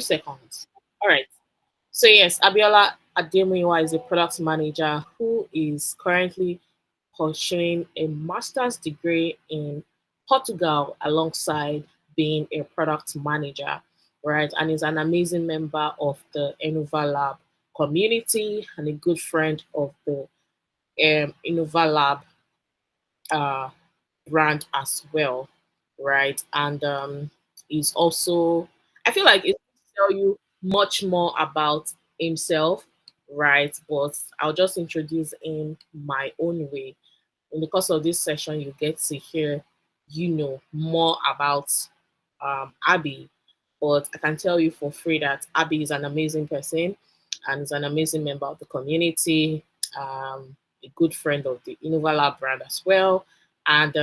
seconds. All right. So yes, Abiola Ademuyiwa is a product manager who is currently pursuing a master's degree in Portugal alongside being a product manager, right? And is an amazing member of the Enoverlab community and a good friend of the Enoverlab uh, brand as well, right? And he's also, I feel like it will tell you much more about himself, right? But I'll just introduce in my own way. In the course of this session, you get to hear, more about Abby. But I can tell you for free that Abby is an amazing person and is an amazing member of the community, a good friend of the Innovala brand as well. And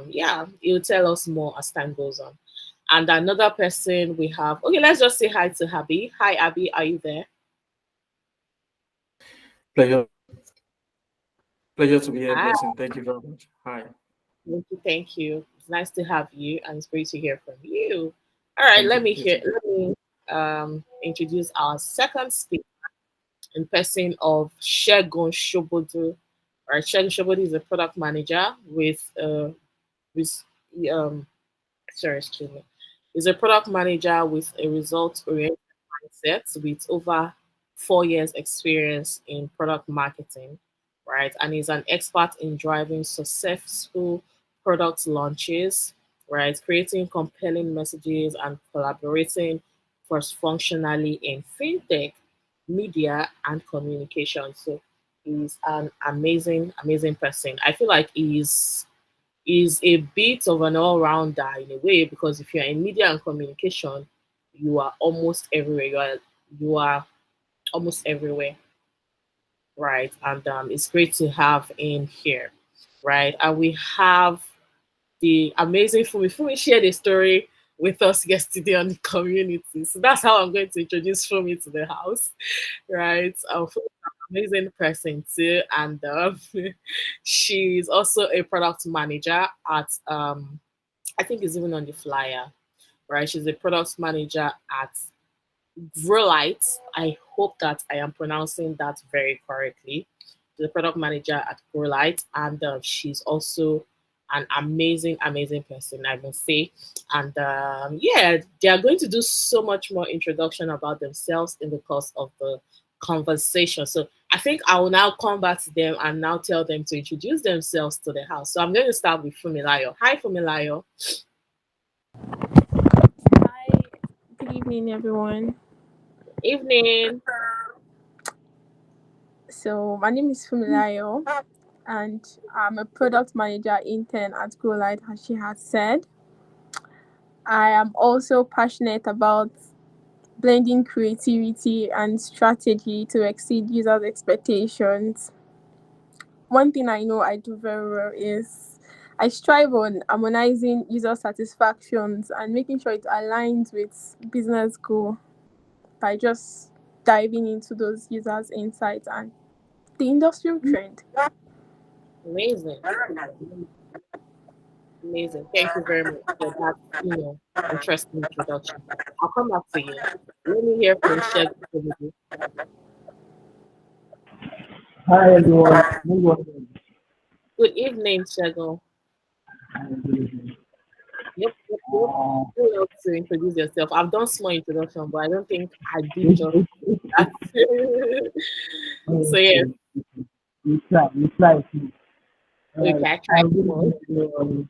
yeah, he'll tell us more as time goes on. And another person we have, okay, let's just say hi to Abby. Hi, Abby, are you there? Pleasure. Pleasure to be here, Hi, Blessing. Thank you very much. Hi. thank you, thank you. It's nice to have you, and it's great to hear from you. All right, Thank you. You too. let me introduce our second speaker in person of Segun Sobodu. All right, Segun Sobodu is a product manager with um sorry, excuse me. He's a product manager with a results-oriented mindset with over 4 years experience in product marketing, right? And he's an expert in driving successful product launches, right? Creating compelling messages and collaborating cross-functionally in fintech, media, and communication. So he's an amazing, amazing person. I feel like he's a bit of an all-rounder in a way because if you're in media and communication, you are almost everywhere. You are almost everywhere, right? And it's great to have in here, right? And we have the amazing Fumi. Fumi shared a story with us yesterday on the community, so that's how I'm going to introduce Fumi to the house, right? Fumi's an amazing person too, and she's also a product manager at I think it's even on the flyer, right? She's a product manager at Growlight. I hope that I am pronouncing that very correctly. The product manager at Growlight, and she's also an amazing, amazing person, I must say. And yeah, they are going to do so much more introduction about themselves in the course of the conversation. So I think I will now come back to them and now tell them to introduce themselves to the house. So I'm going to start with Fumilayo. Hi, Fumilayo. Hi, good evening, everyone. Evening. So, my name is Funmilayo, and I'm a product manager intern at GrowLight, as she has said. I am also passionate about blending creativity and strategy to exceed users' expectations. One thing I know I do very well is I strive on harmonizing user satisfactions and making sure it aligns with business goal by just diving into those users' insights and the industrial trend. Amazing. Amazing. Thank you very much for that, interesting introduction. I'll come back to you. Let me hear from Sheg. Hi everyone. Good morning. Good evening, Shego. Yep. You have to introduce yourself. I've done small introduction, but I don't think I did just that. So yeah, You try. okay, I tried I'm good small. evening, everyone.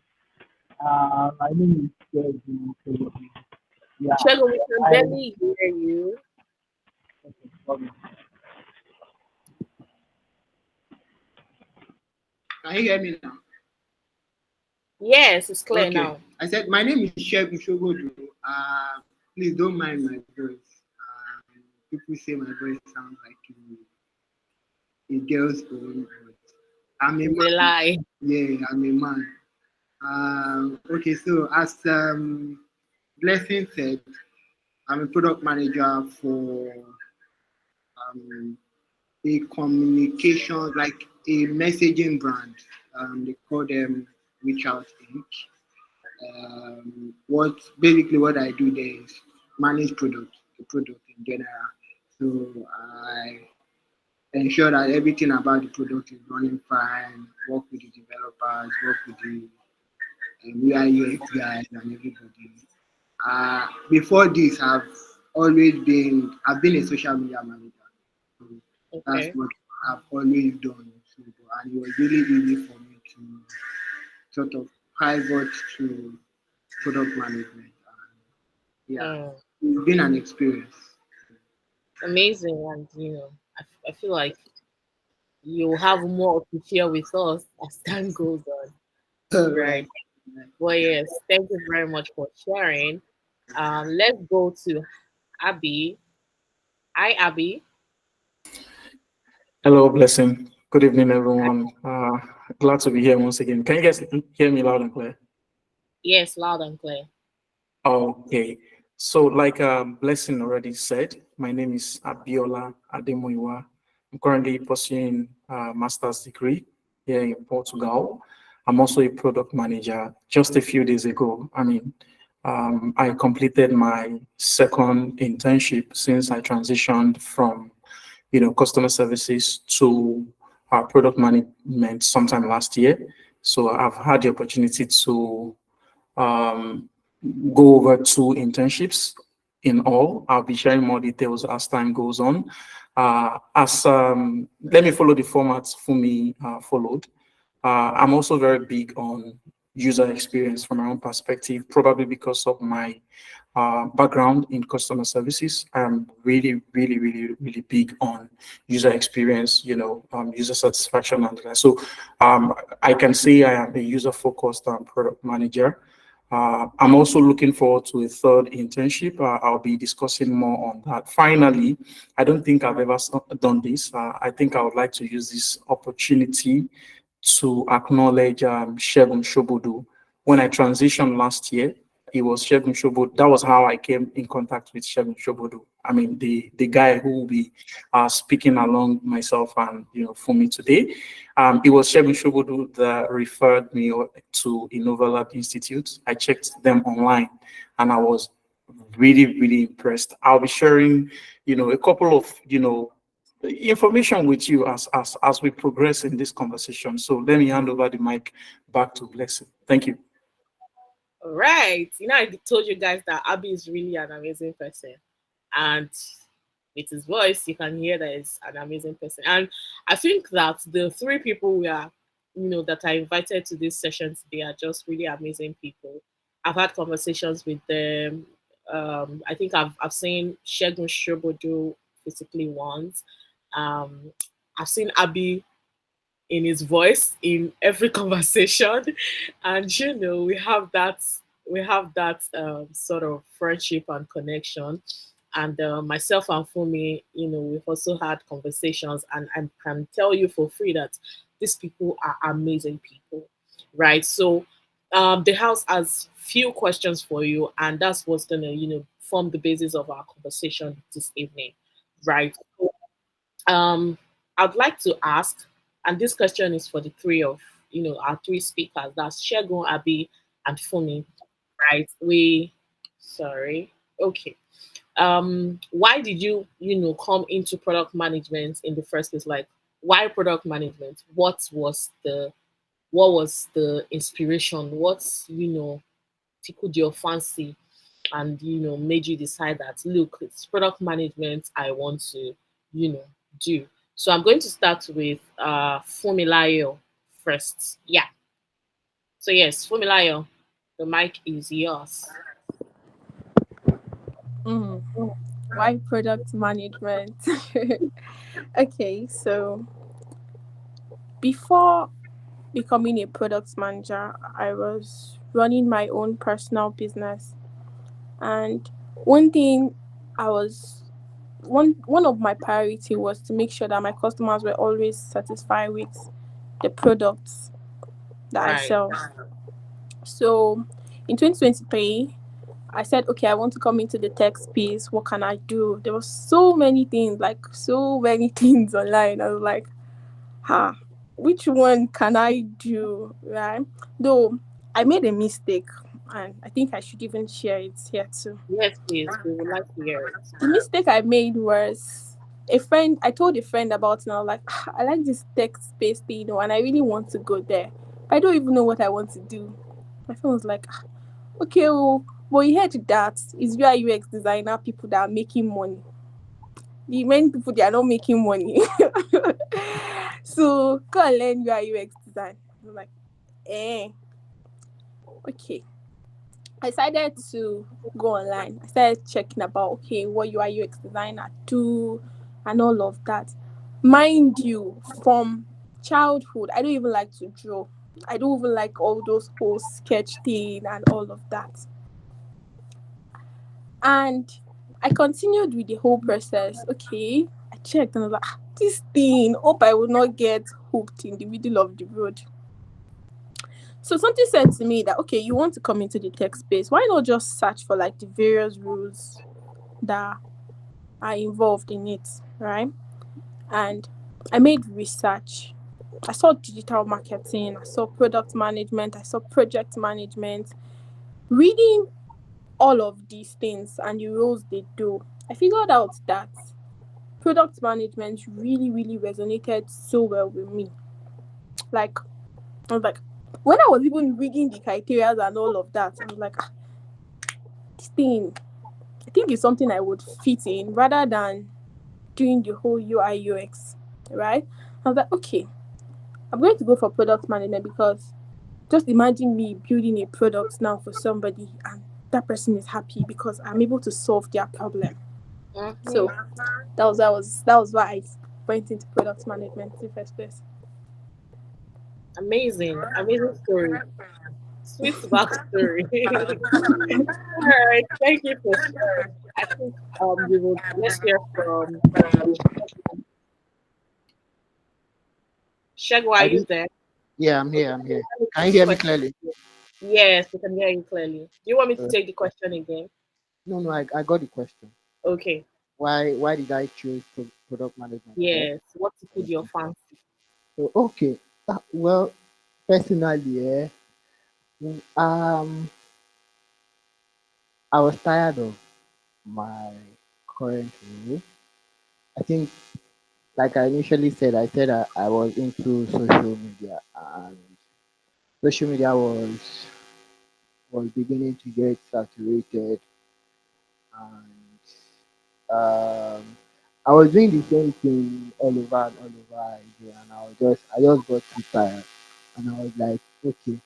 My name is Segun Sobodu. Yeah, Shego, we can I barely hear you. Can you hear me now? Yes, it's clear Okay. now. I said my name is Segun Sobodu. Please don't mind my voice. People say my voice sounds like a girl's own voice. I'm a It's a man. lie. Yeah, I'm a man. Okay, so as Blessing said, I'm a product manager for um, a communication, like a messaging brand. They call them Reach Out Inc. What I do there is manage product. the product in general. So I ensure that everything about the product is running fine, work with the developers, work with the UI UX guys and everybody. Before this, I've been a social media manager. So that's Okay. what I've always done. So, and it was really easy for me to sort of pivot to product management. And yeah, Mm, it's been an experience. amazing. And I feel like you'll have more to share with us as time goes on. Right. Right. Well, yes, thank you very much for sharing. Let's go to Abby. Hi, Abby. Hello, blessing. Good evening, everyone. Glad to be here once again. Can you guys hear me loud and clear? Yes, loud and clear. Okay. So, like Blessing already said, my name is Abiola Ademuyiwa. I'm currently pursuing a master's degree here in Portugal. I'm also a product manager. Just a few days ago, I completed my second internship since I transitioned from customer services to product management sometime last year. So I've had the opportunity to um, go over two internships in all. I'll be sharing more details as time goes on. As Let me follow the format Fumi followed. I'm also very big on user experience from my own perspective, probably because of my background in customer services. I'm really, really, really, really big on user experience, user satisfaction and that. So I can say I am a user-focused product manager. I'm also looking forward to a third internship. I'll be discussing more on that. Finally, I don't think I've ever done this. I think I would like to use this opportunity to acknowledge Segun Sobodu. When I transitioned last year, it was Segun Sobodu. That was how I came in contact with Segun Sobodu. I mean, the guy who will be speaking along myself and for me today. It was Segun Sobodu that referred me to Enoverlab Institute. I checked them online, and I was really, really impressed. I'll be sharing, a couple of information with you as we progress in this conversation. So let me hand over the mic back to Blessing. Thank you. All right. I told you guys that Abby is really an amazing person. And with his voice, you can hear that he's an amazing person. And I think that the three people that I invited to this session today are just really amazing people. I've had conversations with them. I think I've seen Segun Shobodu physically once. Um, I've seen Abby in his voice in every conversation, and we have that sort of friendship and connection. And myself and Fumi, we've also had conversations, and I can tell you for free that these people are amazing people, right? So the house has few questions for you, and that's what's gonna form the basis of our conversation this evening, right? So, um, I'd like to ask, and this question is for the three of our three speakers. That's Shegun, Abi, and Fumi. Right? Sorry. Okay. Why did you come into product management in the first place? Like, why product management? What was the inspiration? What tickled your fancy and made you decide that, look, it's product management I want to do. So I'm going to start with Funmilayo first. Yeah. So yes, Funmilayo, the mic is yours. Mm. Why product management? Okay, so before becoming a product manager, I was running my own personal business. And one thing I was one of my priority was to make sure that my customers were always satisfied with the products that I Right. sell. So in 2023, I said, okay, I want to come into the tech space. What can I do? There were so many things, like so many things online. I was like, which one can I do? Right? Though I made a mistake. and I think I should even share it here too. Yes, please. We would like to hear it. The mistake I made was I told a friend about it, and I was like, "Ah, I like this tech space thing, and I really want to go there. But I don't even know what I want to do." My friend was like, "Ah, okay, well, but you heard that it's UI UX designer people that are making money. The many people they are not making money. So go and learn UI UX design." I'm like, eh, okay. I decided to go online. I started checking about okay what UI UX designer do and all of that. Mind you, from childhood, I don't even like to draw. I don't even like all those whole sketch thing and all of that. And I continued with the whole process. Okay, I checked and I was like, "Ah, this thing, hope I will not get hooked in the middle of the road." So something said to me that okay, you want to come into the tech space, why not just search for like the various rules that are involved in it, right? And I made research. I saw digital marketing, I saw product management, I saw project management. Reading all of these things and the roles they do, I figured out that product management really, really resonated so well with me. Like, I was like, when I was even reading the criteria and all of that, I was like, "Ah, this thing, I think it's something I would fit in rather than doing the whole UI UX, right?" I was like, okay, I'm going to go for product management because just imagine me building a product now for somebody and that person is happy because I'm able to solve their problem. Mm-hmm. So that was why I went into product management in the first place. Amazing. Amazing story. Sweet backstory. All right. Thank you for sharing. I think we will let's hear from Shego. Are I you did. there? Yeah, I'm Okay. here. I'm here. Let me Can take you the hear me question. clearly? Yes, we can hear you clearly. Do you want me to Uh, take the question again? no, no, I got the question. Okay. Why did I choose product management? Yeah. Yes. What tickled your Okay. fancy? So okay. Well, personally, yeah. Um, I was tired of my current role. I think, like I initially said, I was into social media, and social media was beginning to get saturated, and I was doing the same thing all over and all over again, and I just got too tired, and I was like, okay,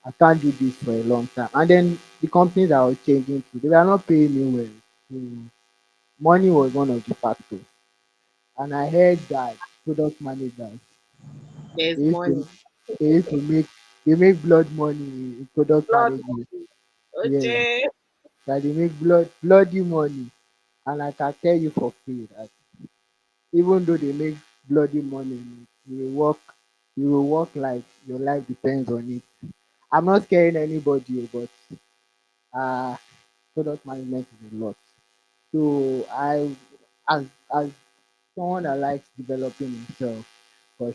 I can't do this for a long time. And then the companies I was changing to, they were not paying me well. So money was one of the factors. And I heard that product managers, There's they used to money. they used to make they make blood money in product Blood management. money. Yeah. Okay. That they make bloody money. And I can tell you for free that even though they make bloody money, you will work like your life depends on it. I'm not scaring anybody, but uh product management is a lot. So as someone that likes developing himself, because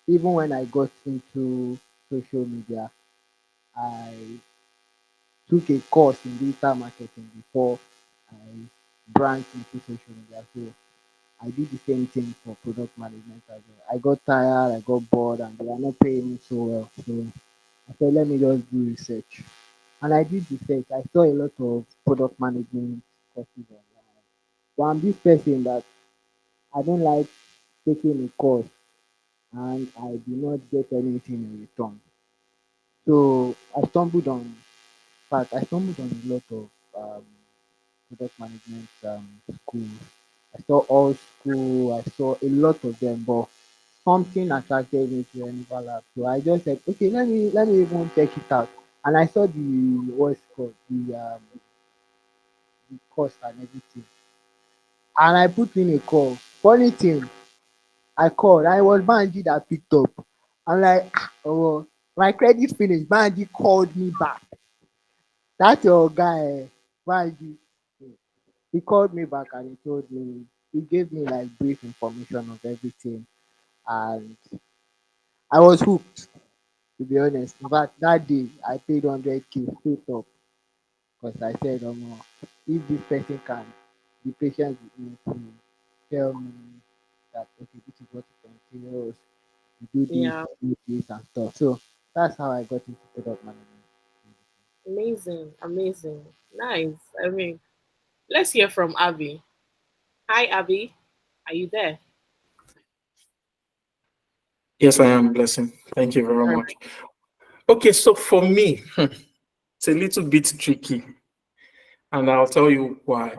even when I got into social media, I took a course in digital marketing before I branched into social media. So I did the same thing for product management as well. I got tired, I got bored, and they were not paying me so well. So I said, let me just do research. And I did research. I saw a lot of product management courses online. But I'm this person that I don't like taking a course and I do not get anything in return. So I stumbled on a lot of product management schools. I saw all school, I saw a lot of them, but something attracted me to Enoverlab. So I just said, okay, let me even check it out. And I saw the what's it called the cost and everything. And I put in a call. Funny thing, I called and it was Banji that picked up. I'm like, "Ah, oh, my credit finished." Banji called me back. That's your guy, Banji. He called me back and he told me, he gave me like brief information of everything, and I was hooked. to be honest. In fact, that day I paid 100K straight up because I said, if this person can be patient with me to tell me that, okay, this is what it entails, you Yeah. do this and stuff. So that's how I got into product management. Amazing. Amazing. Nice. I mean, let's hear from Abby. Hi, Abby. Are you there? Yes, I am, Blessing. Thank you very All much. Okay, so for me, it's a little bit tricky, and I'll tell you why.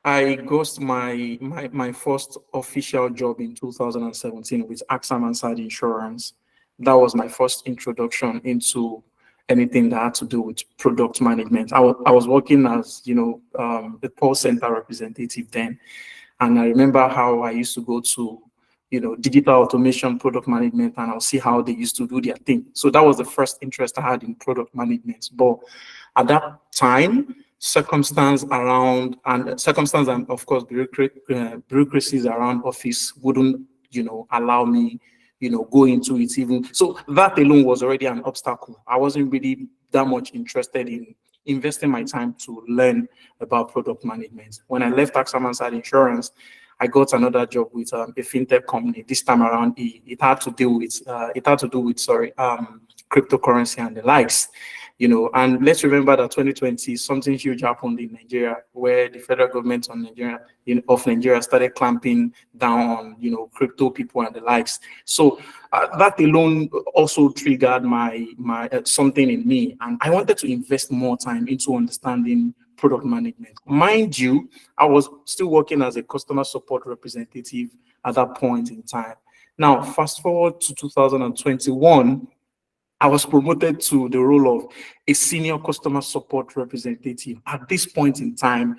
I got my first official job in 2017 with AXA Mansard Insurance. That was my first introduction into anything that had to do with product management. I was working as, the call center representative then. And I remember how I used to go to, digital automation, product management, and I'll see how they used to do their thing. So that was the first interest I had in product management. But at that time, circumstance and of course bureaucracies around office wouldn't, allow me, go into it even. So that alone was already an obstacle. I wasn't really that much interested in investing my time to learn about product management. When I left AXA Mansard Insurance, I got another job with a fintech company. This time around, it had to do with cryptocurrency and the likes. And let's remember that 2020 something huge happened in Nigeria, where the federal government of Nigeria started clamping down on crypto people and the likes. So that alone also triggered my something in me, and I wanted to invest more time into understanding product management. Mind you, I was still working as a customer support representative at that point in time. Now, fast forward to 2021, I was promoted to the role of a senior customer support representative. At this point in time,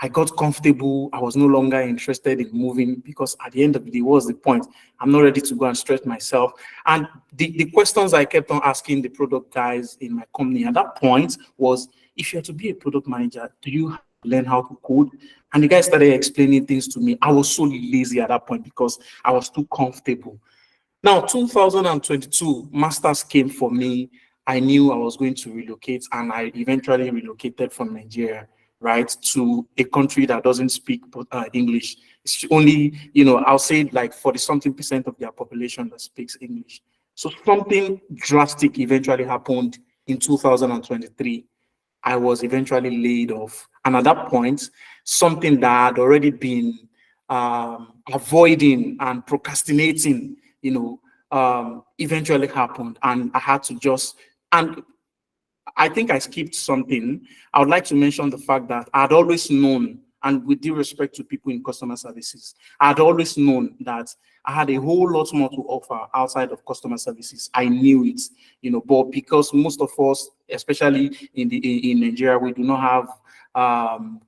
I got comfortable. I was no longer interested in moving because at the end of the day, what was the point? I'm not ready to go and stretch myself. And the questions I kept on asking the product guys in my company at that point was, if you're to be a product manager, do you have to learn how to code? And the guys started explaining things to me. I was so lazy at that point because I was too comfortable. Now, 2022, masters came for me. I knew I was going to relocate, and I eventually relocated from Nigeria, right, to a country that doesn't speak English. It's only, I'll say like 40 something percent of their population that speaks English. So something drastic eventually happened in 2023. I was eventually laid off. And at that point, something that I had already been avoiding and procrastinating, eventually happened. And I had to and I think I skipped something. I would like to mention the fact that I'd always known, and with due respect to people in customer services, I'd always known that I had a whole lot more to offer outside of customer services. I knew it, but because most of us, especially in Nigeria, we do not have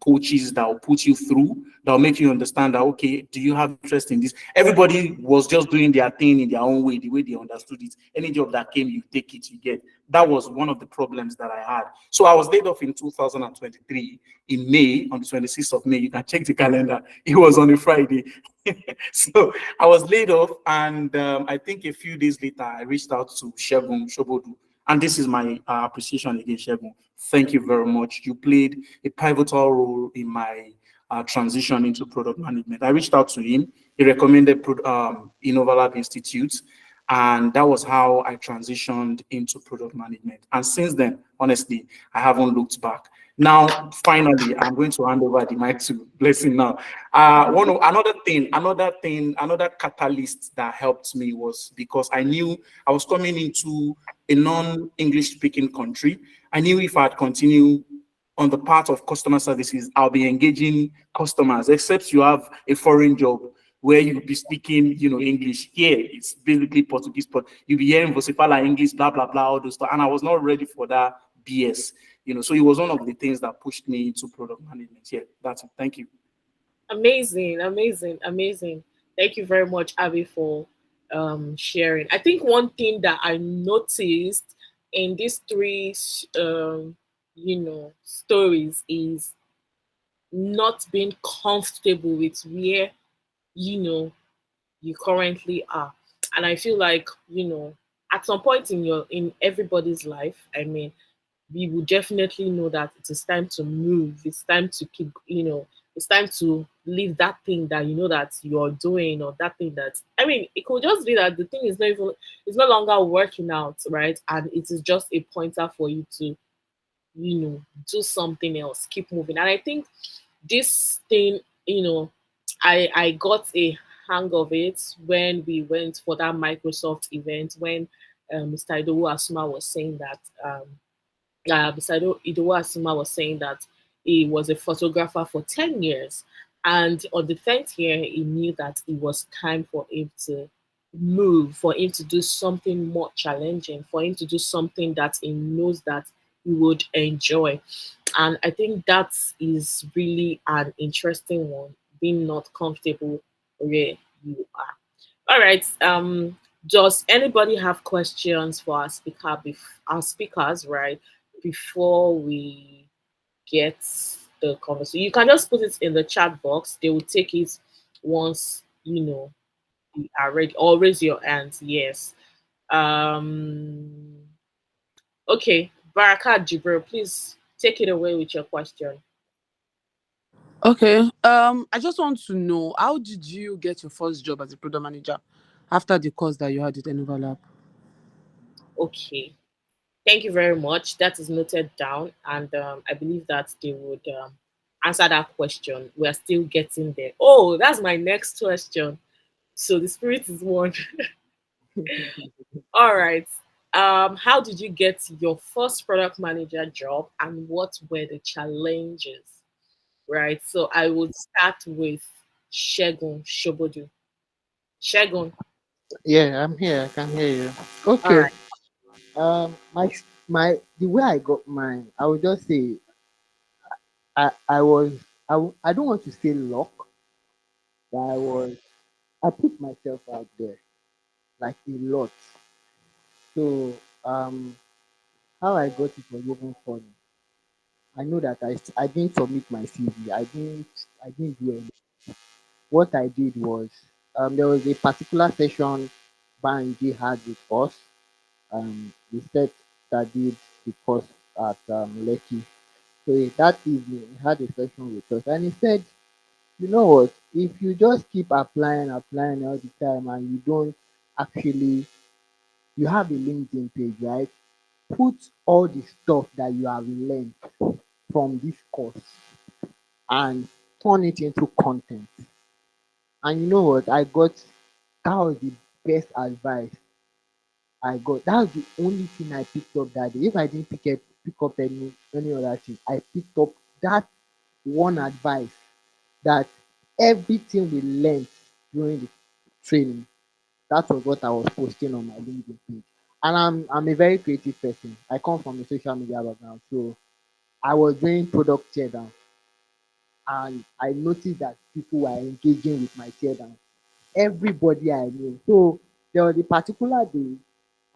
coaches that will put you through, that will make you understand that, okay, do you have interest in this? Everybody was just doing their thing in their own way, the way they understood it. Any job that came, you take it, you get. That was one of the problems that I had. So I was laid off in 2023 in May, on the 26th of May. You can check the calendar. It was on a Friday. So I was laid off, and I think a few days later, I reached out to Segun Sobodu. And this is my appreciation again, Segun. Thank you very much. You played a pivotal role in my transition into product management. I reached out to him. He recommended Enoverlab Institute, and that was how I transitioned into product management. And since then, honestly, I haven't looked back. Now, finally, I'm going to hand over the mic to Blessing now. Another catalyst that helped me was because I knew I was coming into a non-English speaking country. I knew if I'd continue on the part of customer services, I'll be engaging customers, except you have a foreign job where you'll be speaking, English. Here, it's basically Portuguese, but you'll be hearing Vocifala English, blah, blah, blah, all those stuff. And I was not ready for that BS, so it was one of the things that pushed me into product management. Yeah, that's it. Thank you. Amazing, amazing, amazing. Thank you very much, Abby, for sharing. I think one thing that I noticed in these three, stories is not being comfortable with where, you currently are. And I feel like, at some point in everybody's life, I mean, we will definitely know that it is time to move. It's time to keep, it's time to leave that thing that you know that you're doing, or that thing that, I mean, it could just be that the thing is not even, it's no longer working out, right? And it is just a pointer for you to, do something else, keep moving. And I think this thing, I got a hang of it when we went for that Microsoft event, when Mr. Idowu Asuma was saying that Bisado Idowu Asuma was saying that he was a photographer for 10 years. And on the 10th year, he knew that it was time for him to move, for him to do something more challenging, for him to do something that he knows that he would enjoy. And I think that is really an interesting one, being not comfortable where you are. All right. Does anybody have questions for our speakers, right? Before we get the conversation, you can just put it in the chat box. They will take it once you are ready. Or raise your hands. Yes. Um. Okay, Barakat Jibril, please take it away with your question. Okay. I just want to know, how did you get your first job as a product manager after the course that you had at Enoverlab? Okay. Thank you very much. That is noted down, and I believe that they would answer that question. We are still getting there. Oh, that's my next question. So the spirit is one. All right. How did you get your first product manager job, and what were the challenges? Right. So I would start with Segun Sobodu. Segun. Yeah, I'm here. I can hear you. All Okay. right. My the way I got mine, I would just say I was I don't want to say luck, but I put myself out there like a lot. So how I got it was even funny. I know that I didn't submit my CV. I didn't do anything. What I did was there was a particular session Banji had with us. The set that did the course at Lekki. So that evening he had a session with us, and he said, "You know what? If you just keep applying all the time, and you don't actually, you have a LinkedIn page, right? Put all the stuff that you have learned from this course and turn it into content." And you know what? That was the best advice I got. That was the only thing I picked up that day. If I didn't pick up any other thing, I picked up that one advice, that everything we learned during the training, that was what I was posting on my LinkedIn page. And I'm a very creative person. I come from a social media background, so I was doing product teardown, and I noticed that people were engaging with my teardown. Everybody I knew. So there was a particular day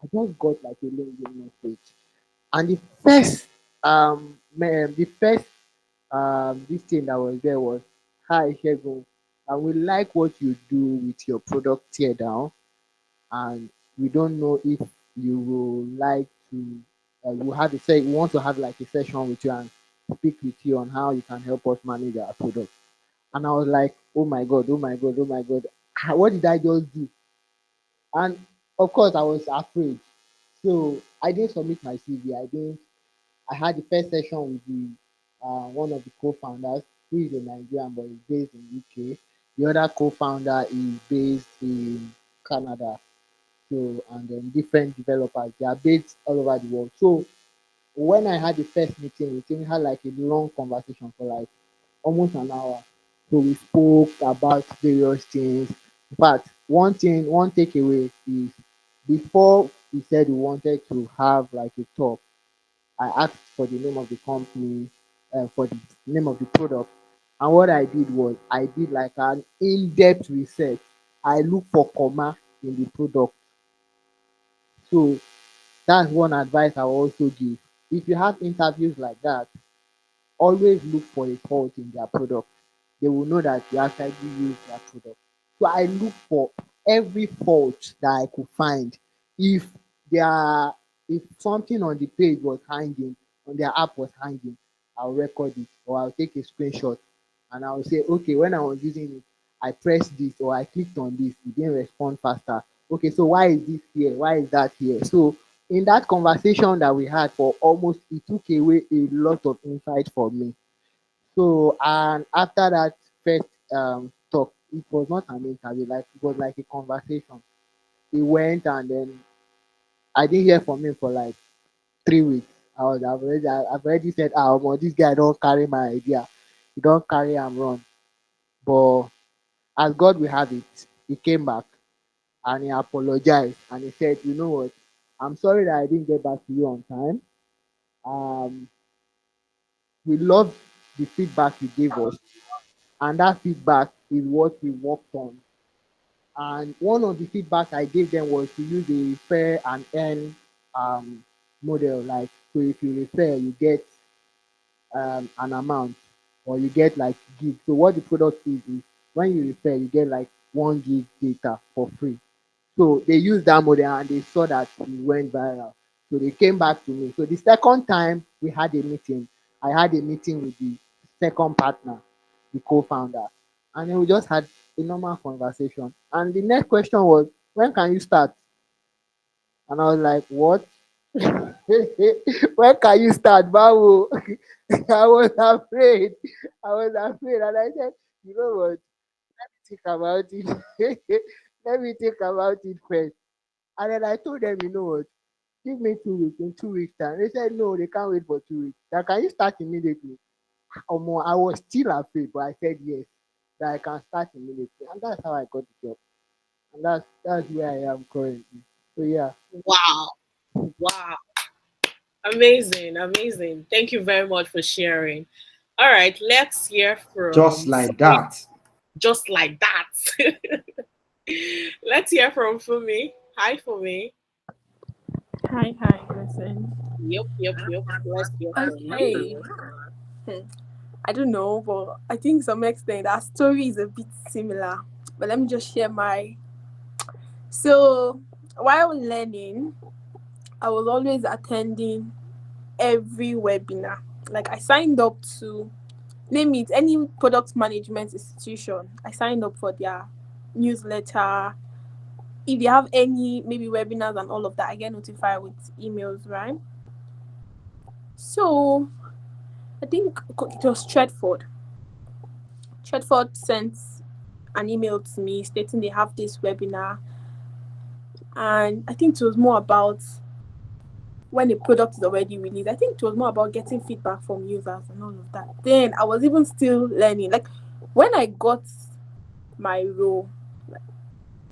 I just got like a LinkedIn message, and the first this thing that was there was, "Hi Segun, and we like what you do with your product tear down, and we don't know if you will like to we want to have like a session with you and speak with you on how you can help us manage our product." And I was like, "Oh my god, oh my god, oh my god, what did I just do?" And of course I was afraid, so I didn't submit my CV. I had the first session with the one of the co-founders, who is a Nigerian but is based in UK. The other co-founder is based in Canada. So, and then different developers, they are based all over the world. So when I had the first meeting with him, we had like a long conversation for like almost an hour. So we spoke about various things. In fact, one takeaway is, before we said we wanted to have like a talk, I asked for the name of the company, for the name of the product. And what I did was I did like an in-depth research. I looked for comma in the product. So that's one advice I will also give. If you have interviews like that, always look for a fault in their product. They will know that you actually use their product. So I look for every fault that I could find. If if something on the page was hanging, on their app was hanging, I'll record it or I'll take a screenshot and I'll say, okay, when I was using it, I pressed this or I clicked on this, it didn't respond faster. Okay, so why is this here? Why is that here? So in that conversation that we had for almost, it took away a lot of insight for me. So and after that first talk, it was not an interview, like it was like a conversation. He went and then I didn't hear from him for like 3 weeks. I've already said, well, this guy don't carry my idea. He don't carry and run. But as God will have it, he came back and he apologized and he said, you know what? I'm sorry that I didn't get back to you on time. Um, we love the feedback you gave us, and that feedback is what we worked on. And one of the feedback I gave them was to use the refer and earn model. Like, so if you refer, you get an amount or you get like gig. So what the product is when you refer, you get like 1 gig data for free. So they used that model and they saw that it went viral. So they came back to me. So the second time we had a meeting, I had a meeting with the second partner, the co-founder, and then we just had a normal conversation. And the next question was, when can you start? And I was like, what? When can you start, Bawo? I was afraid. I was afraid. And I said, you know what? Think about it. Let me think about it first. And then I told them, you know what? Give me 2 weeks. In 2 weeks' time. They said, no, they can't wait for 2 weeks. That can you start immediately? I was still afraid, but I said yes, that I can start immediately. And that's how I got the job. And that's where I am currently. So yeah. Wow. Wow. Amazing. Amazing. Thank you very much for sharing. All right, let's hear Just from like Fumi. that. Just like that. Let's hear from Fumi. Hi, Fumi. Hi, hi, listen. Yep, yep, yep. Let's hear from you. Okay. I don't know, but I think some extent our story is a bit similar. But let me just share my. So while learning, I was always attending every webinar. Like I signed up to name it any product management institution. I signed up for their newsletter. If they have any maybe webinars and all of that, I get notified with emails, right? So I think it was Stratford. Stratford sent an email to me stating they have this webinar, and I think it was more about when the product is already released. I think it was more about getting feedback from users and all of that. Then I was even still learning. Like when I got my role,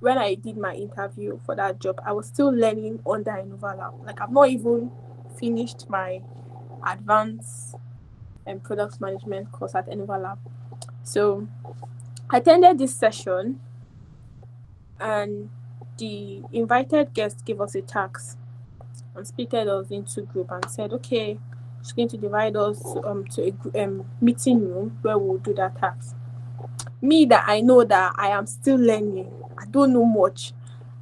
when I did my interview for that job, I was still learning under Enoverlab. Like I've not even finished my advanced and product management course at Enoverlab. So I attended this session and the invited guest gave us a task and split us into group and said, okay, she's going to divide us to a meeting room where we'll do that task. Me that I know that I am still learning, I don't know much.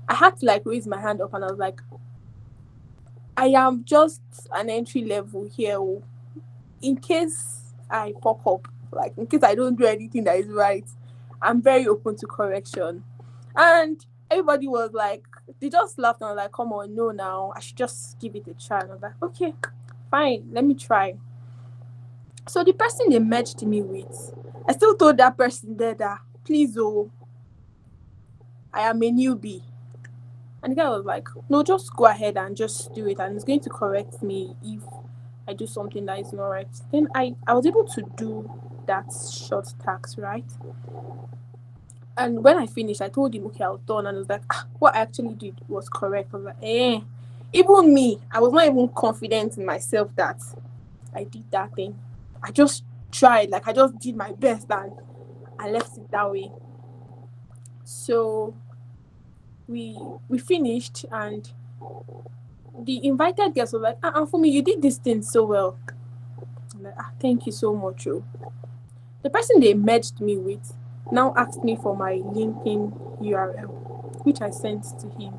I had to like raise my hand up and I was like, I am just an entry level here. In case I fuck up, like in case I don't do anything that is right, I'm very open to correction. And everybody was like, they just laughed and was like, come on, no, now I should just give it a try. And I was like, okay, fine, let me try. So the person they matched me with, I still told that person there that, please, oh, I am a newbie. And the guy was like, no, just go ahead and just do it. And it's going to correct me if I do something that is not right. Then I was able to do that short task, right? And when I finished, I told him, okay, I was done. And I was like, what I actually did was correct. I was like, even me, I was not even confident in myself that I did that thing. I just tried, like I just did my best and I left it that way. So we finished and the invited guest was like, for me, you did this thing so well. I'm like, thank you so much. Oh. The person they merged me with now asked me for my LinkedIn URL, which I sent to him.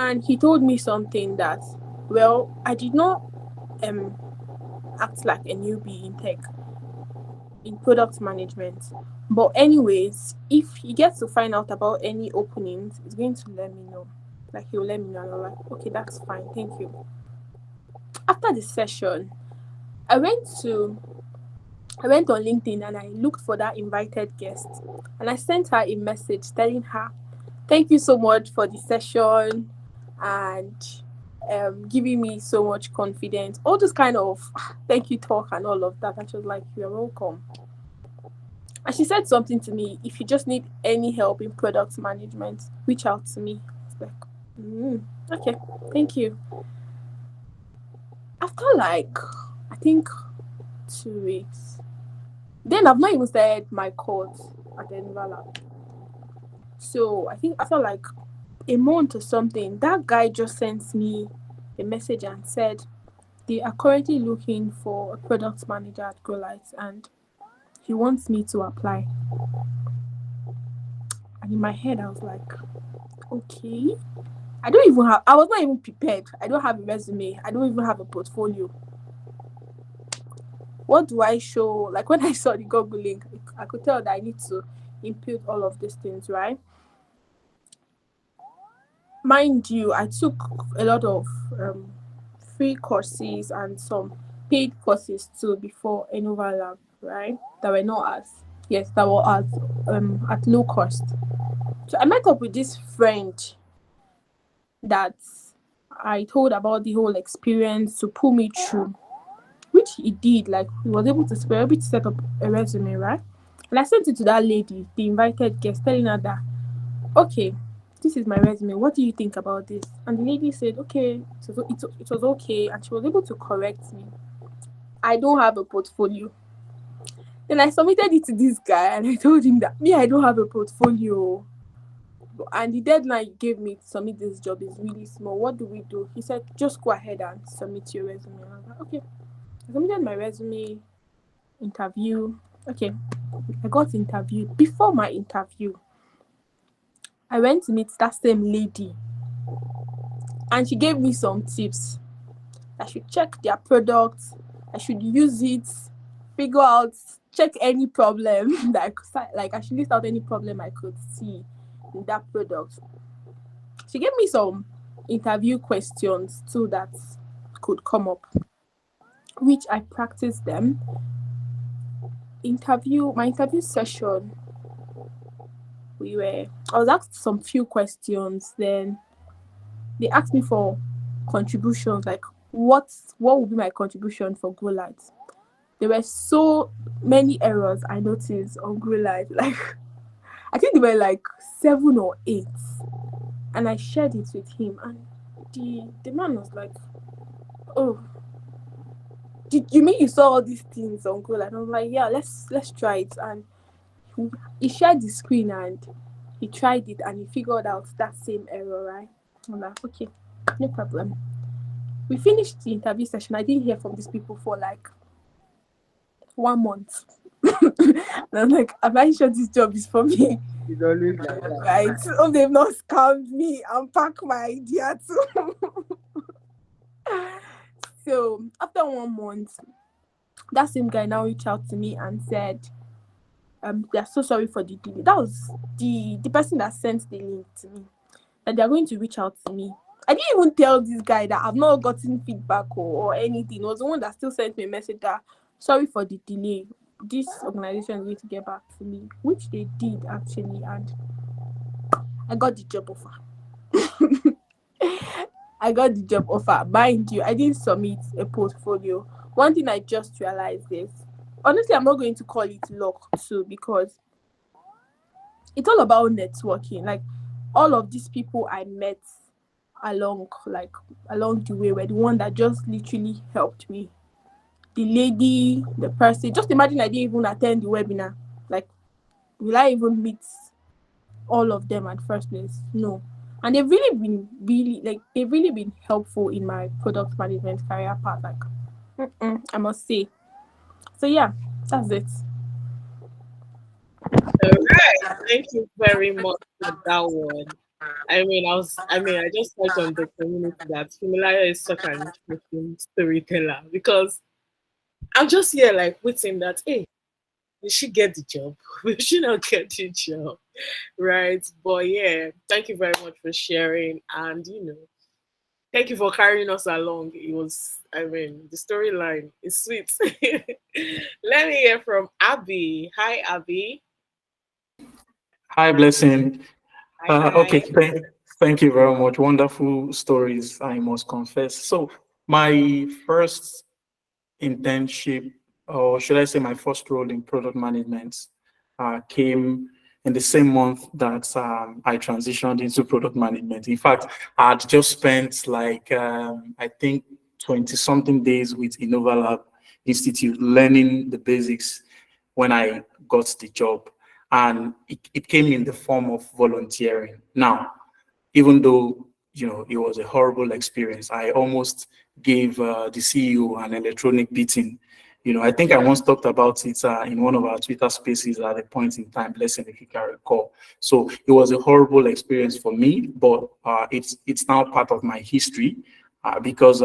And he told me something that, well, I did not act like a newbie in tech, in product management. But anyways, if he gets to find out about any openings, he's going to let me know. Like, he'll let me know. And I'm like, okay, that's fine, thank you. After the session, I went on LinkedIn and I looked for that invited guest, and I sent her a message telling her, thank you so much for the session and giving me so much confidence, all this kind of thank you talk and all of that. And she was like, you're welcome. And she said something to me, if you just need any help in product management, reach out to me. It's like, okay, thank you. After like, I think 2 weeks, then I've not even started my course at Enoverlab. So I think after like a month or something, that guy just sent me a message and said they are currently looking for a product manager at GrowLight and he wants me to apply. And in my head, I was like, okay. I was not even prepared. I don't have a resume. I don't even have a portfolio. What do I show? Like, when I saw the Google link, I could tell that I need to input all of these things, right? Mind you, I took a lot of free courses and some paid courses too before Enoverlab, right? That were at low cost. So I met up with this friend that I told about the whole experience to pull me through, which he did. Like, he was able to set up a resume, right? And I sent it to that lady, the invited guest, telling her that, okay, this is my resume. What do you think about this? And the lady said, okay, it was okay. And she was able to correct me. I don't have a portfolio. Then I submitted it to this guy and I told him that, I don't have a portfolio. And the deadline he gave me to submit this job is really small. What do we do? He said, just go ahead and submit your resume. And I was like, okay. I submitted my resume, interview. Okay, I got interviewed. Before my interview, I went to meet that same lady and she gave me some tips. I should check their product, I should use it, figure out, check any problem that I should list out any problem I could see in that product. She gave me some interview questions too that could come up, which I practiced them. My interview session, I was asked some few questions. Then they asked me for contributions, like what would be my contribution for GrowLight. There were so many errors I noticed on GrowLight. Like, I think there were like 7 or 8, and I shared it with him, and the man was like, oh, did you mean you saw all these things on GrowLight? And I was like, yeah, let's try it. And he shared the screen and he tried it and he figured out that same error, right? I'm like, okay, no problem. We finished the interview session. I didn't hear from these people for like 1 month. And I'm like, I'm not sure this job is for me. It's always like that. Right? Oh, they've not scammed me and packed my idea too. So after 1 month, that same guy now reached out to me and said, they are so sorry for the delay. That was the person that sent the link to me, that they are going to reach out to me. I didn't even tell this guy that I've not gotten feedback or anything. It was the one that still sent me a message that, sorry for the delay, this organization is going to get back to me, which they did actually, and I got the job offer. I got the job offer. Mind you, I didn't submit a portfolio. One thing I just realized is, honestly, I'm not going to call it luck too, because it's all about networking. Like, all of these people I met along the way were the one that just literally helped me. The lady, the person, just imagine I didn't even attend the webinar. Like, will I even meet all of them at first place? No. And they've really been helpful in my product management career path. Like, I must say. So yeah, that's it. All right. Thank you very much for that one. I just heard on the community that Funmilayo is such an interesting storyteller because I'm just here like waiting that, hey, will she get the job? Will she not get the job? Right. But yeah, thank you very much for sharing. And, thank you for carrying us along. It was, the storyline is sweet. Let me hear from Abby. Hi, Abby. Hi, Blessing. Hi, Okay, hi. thank you very much. Wonderful stories, I must confess. So, my first internship, or should I say my first role in product management, came in the same month that I transitioned into product management. In fact, I had just spent like, I think, 20 something days with Enoverlab Institute learning the basics when I got the job. And it came in the form of volunteering. Now, even though it was a horrible experience, I almost gave the CEO an electronic beating. I think I once talked about it in one of our Twitter spaces at a point in time, Blessing, if you can recall. So it was a horrible experience for me, but it's now part of my history because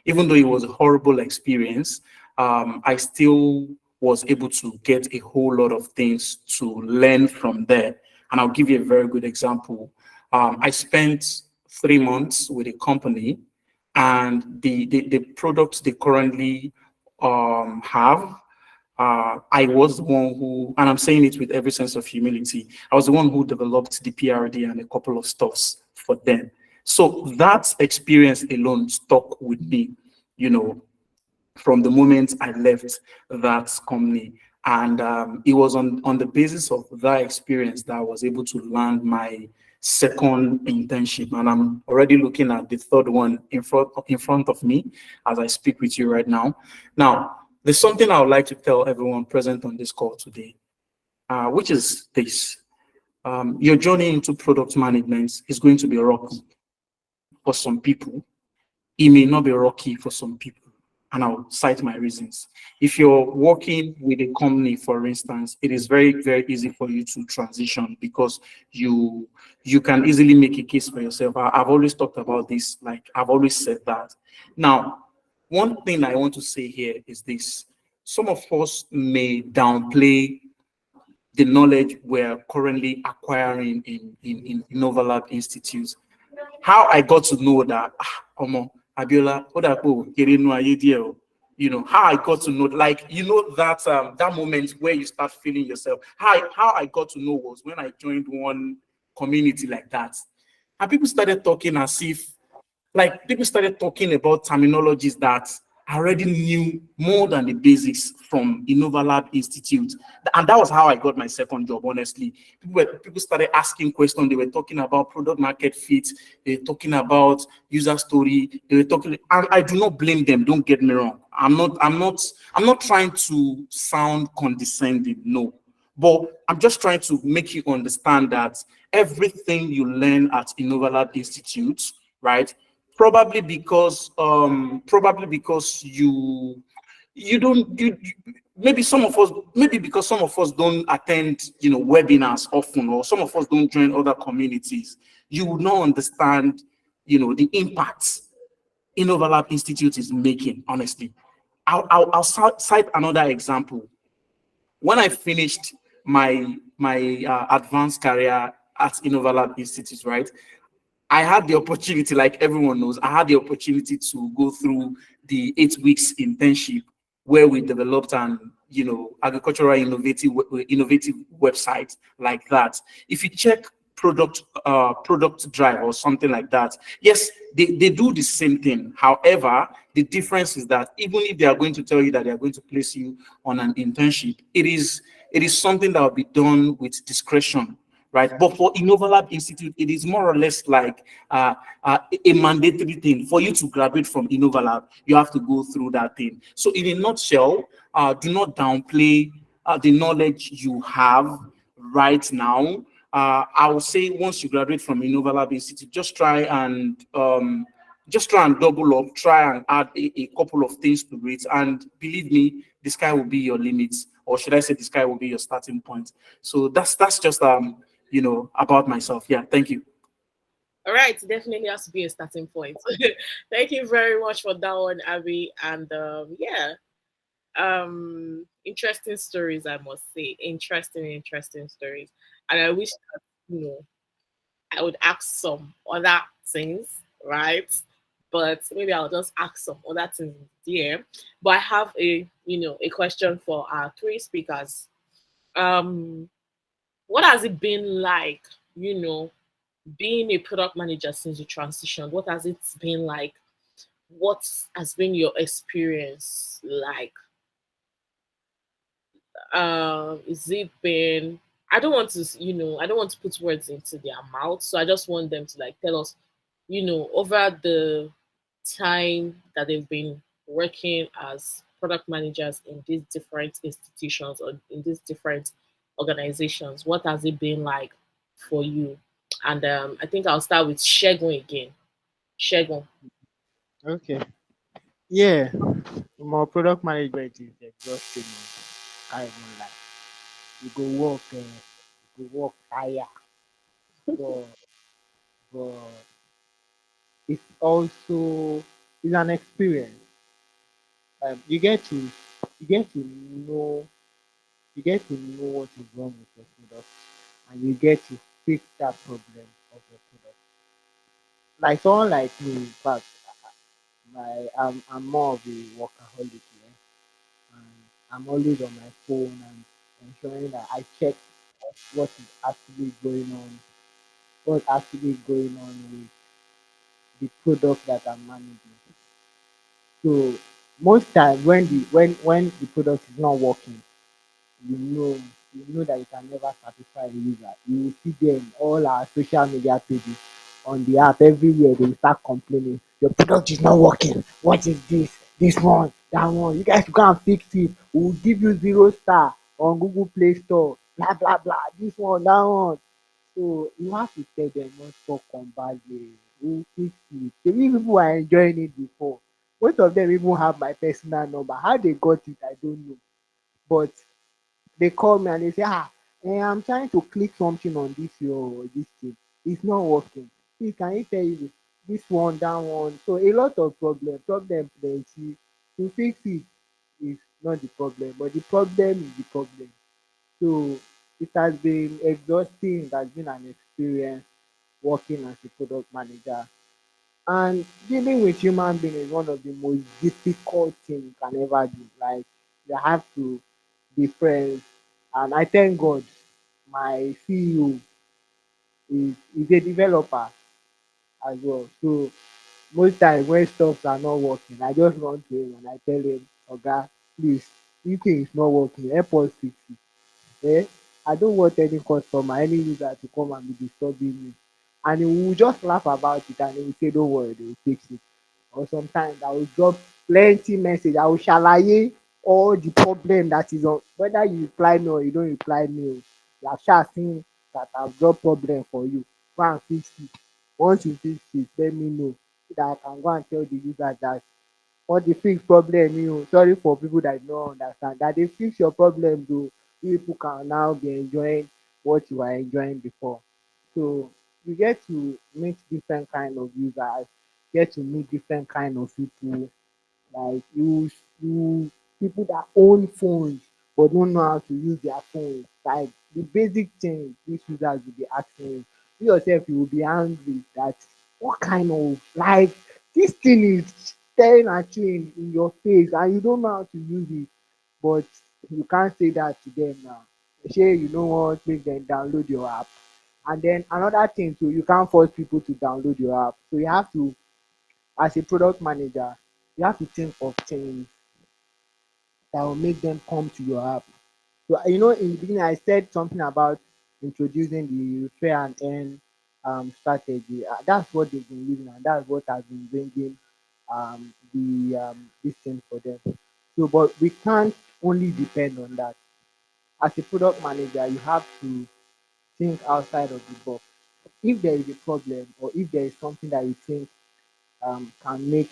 even though it was a horrible experience, I still was able to get a whole lot of things to learn from there. And I'll give you a very good example. I spent 3 months with a company, and the products they currently have, I was the one who, and I'm saying it with every sense of humility, I was the one who developed the PRD and a couple of stuffs for them. So that experience alone stuck with me, you know, from the moment I left that company. And it was on the basis of that experience that I was able to land my second internship. And I'm already looking at the third one in front of me as I speak with you right now. Now, there's something I would like to tell everyone present on this call today, which is this. Your journey into product management is going to be rocky for some people. It may not be rocky for some people, and I'll cite my reasons. If you're working with a company, for instance, it is very, very easy for you to transition because you can easily make a case for yourself. I've always talked about this, like I've always said that. Now, one thing I want to say here is this. Some of us may downplay the knowledge we're currently acquiring in Enoverlab Institute. How I got to know that, Abiola, how I got to know, like, that moment where you start feeling yourself. How I got to know was when I joined one community like that. And people started talking as if, like, people started talking about terminologies that I already knew more than the basics from Enoverlab Institute. And that was how I got my second job, honestly. People started asking questions. They were talking about product market fit. They were talking about user story. They were talking, and I do not blame them. Don't get me wrong. I'm not trying to sound condescending. No. But I'm just trying to make you understand that everything you learn at Enoverlab Institute, right? Probably because you don't maybe because some of us don't attend webinars often, or some of us don't join other communities, you will not understand the impact Innoverlab Institute is making. Honestly, I'll cite another example. When I finished my advanced career at Innoverlab Institute, right, I had the opportunity, like everyone knows, I had the opportunity to go through the 8 weeks internship where we developed an agricultural innovative website like that. If you check product drive or something like that, yes, they do the same thing. However, the difference is that even if they are going to tell you that they are going to place you on an internship, it is something that will be done with discretion, right? But for Innoverlab Institute, it is more or less like a mandatory thing. For you to graduate from Innoverlab, you have to go through that thing. So in a nutshell, do not downplay the knowledge you have right now. I would say once you graduate from Innoverlab Institute, just try and double up, try and add a couple of things to it. And believe me, the sky will be your limits, or should I say the sky will be your starting point. So that's just about myself. Yeah, thank you. All right, definitely has to be a starting point. Thank you very much for that one, Abby. And yeah, interesting stories, I must say. Interesting stories. And I wish that, I would ask some other things, right? But maybe I'll just ask some other things here. But I have a question for our three speakers. Um, what has it been like, you know, being a product manager since you transitioned? What has it been like? What has been your experience like? Is it been? I don't want to, I don't want to put words into their mouth, so I just want them to like tell us, over the time that they've been working as product managers in these different institutions or in these different organizations, what has it been like for you? And I think I'll start with Shegun again. Shegun. Okay. Yeah. My product management is exhausting. I won't lie. You go work, you go work higher, but but it's also it's an experience. You get to know you get to know what is wrong with your product, and you get to fix that problem of your product. Like someone like me, in fact, I'm more of a workaholic, yeah? And I'm always on my phone and ensuring that I check what is actually going on, what's actually going on with the product that I'm managing. So most times when the product is not working, you know you know that you can never satisfy the user. You will see them all our social media pages on the app everywhere. They will start complaining. Your product is not working. What is this? This one, that one. You guys go and fix it. We will give you 0 star on Google Play Store. Blah blah blah. This one, that one. So you have to tell them not talk on badly. We will fix it. The way people are enjoying it before. Most of them even have my personal number. How they got it, I don't know. But they call me and they say, I'm trying to click something on this thing. It's not working. Please, can you tell you this one, that one? So a lot of problem plenty. To fix it is not the problem, but the problem is the problem. So it has been exhausting. It has been an experience working as a product manager. And dealing with human being is one of the most difficult things you can ever do. Like you have to be friends. And I thank God my CEO is a developer as well. So most times when stuff are not working, I just run to him and I tell him, Oga, please, this thing is not working, help us fix it. Eh? I don't want any customer, any user to come and be disturbing me. And he will just laugh about it and he will say, don't worry, they will fix it. Or sometimes I will drop plenty message. I will shalaye all the problem that is on, whether you reply me or you don't reply me. You have sha seen that I've dropped problem for you. Go and fix it. Once you fix it, let me know so that I can go and tell the user that what the fix problem you. Sorry for people that don't understand that they fix your problem though. You people can now be enjoying what you are enjoying before. So you get to meet different kind of users, get to meet different kind of people, like you people that own phones but don't know how to use their phones. Like the basic things these users will be asking you. You yourself you will be angry that what kind of like this thing is staring at you in your face and you don't know how to use it. But you can't say that to them now. Shey you no want make dem download your app. And then another thing too, you can't force people to download your app. So you have to, as a product manager, you have to think of things that will make them come to your app. So in the beginning I said something about introducing the fair and earn strategy. That's what they've been using and that's what has been bringing the this thing for them. So but we can't only depend on that. As a product manager, you have to think outside of the box. If there is a problem or if there is something that you think can make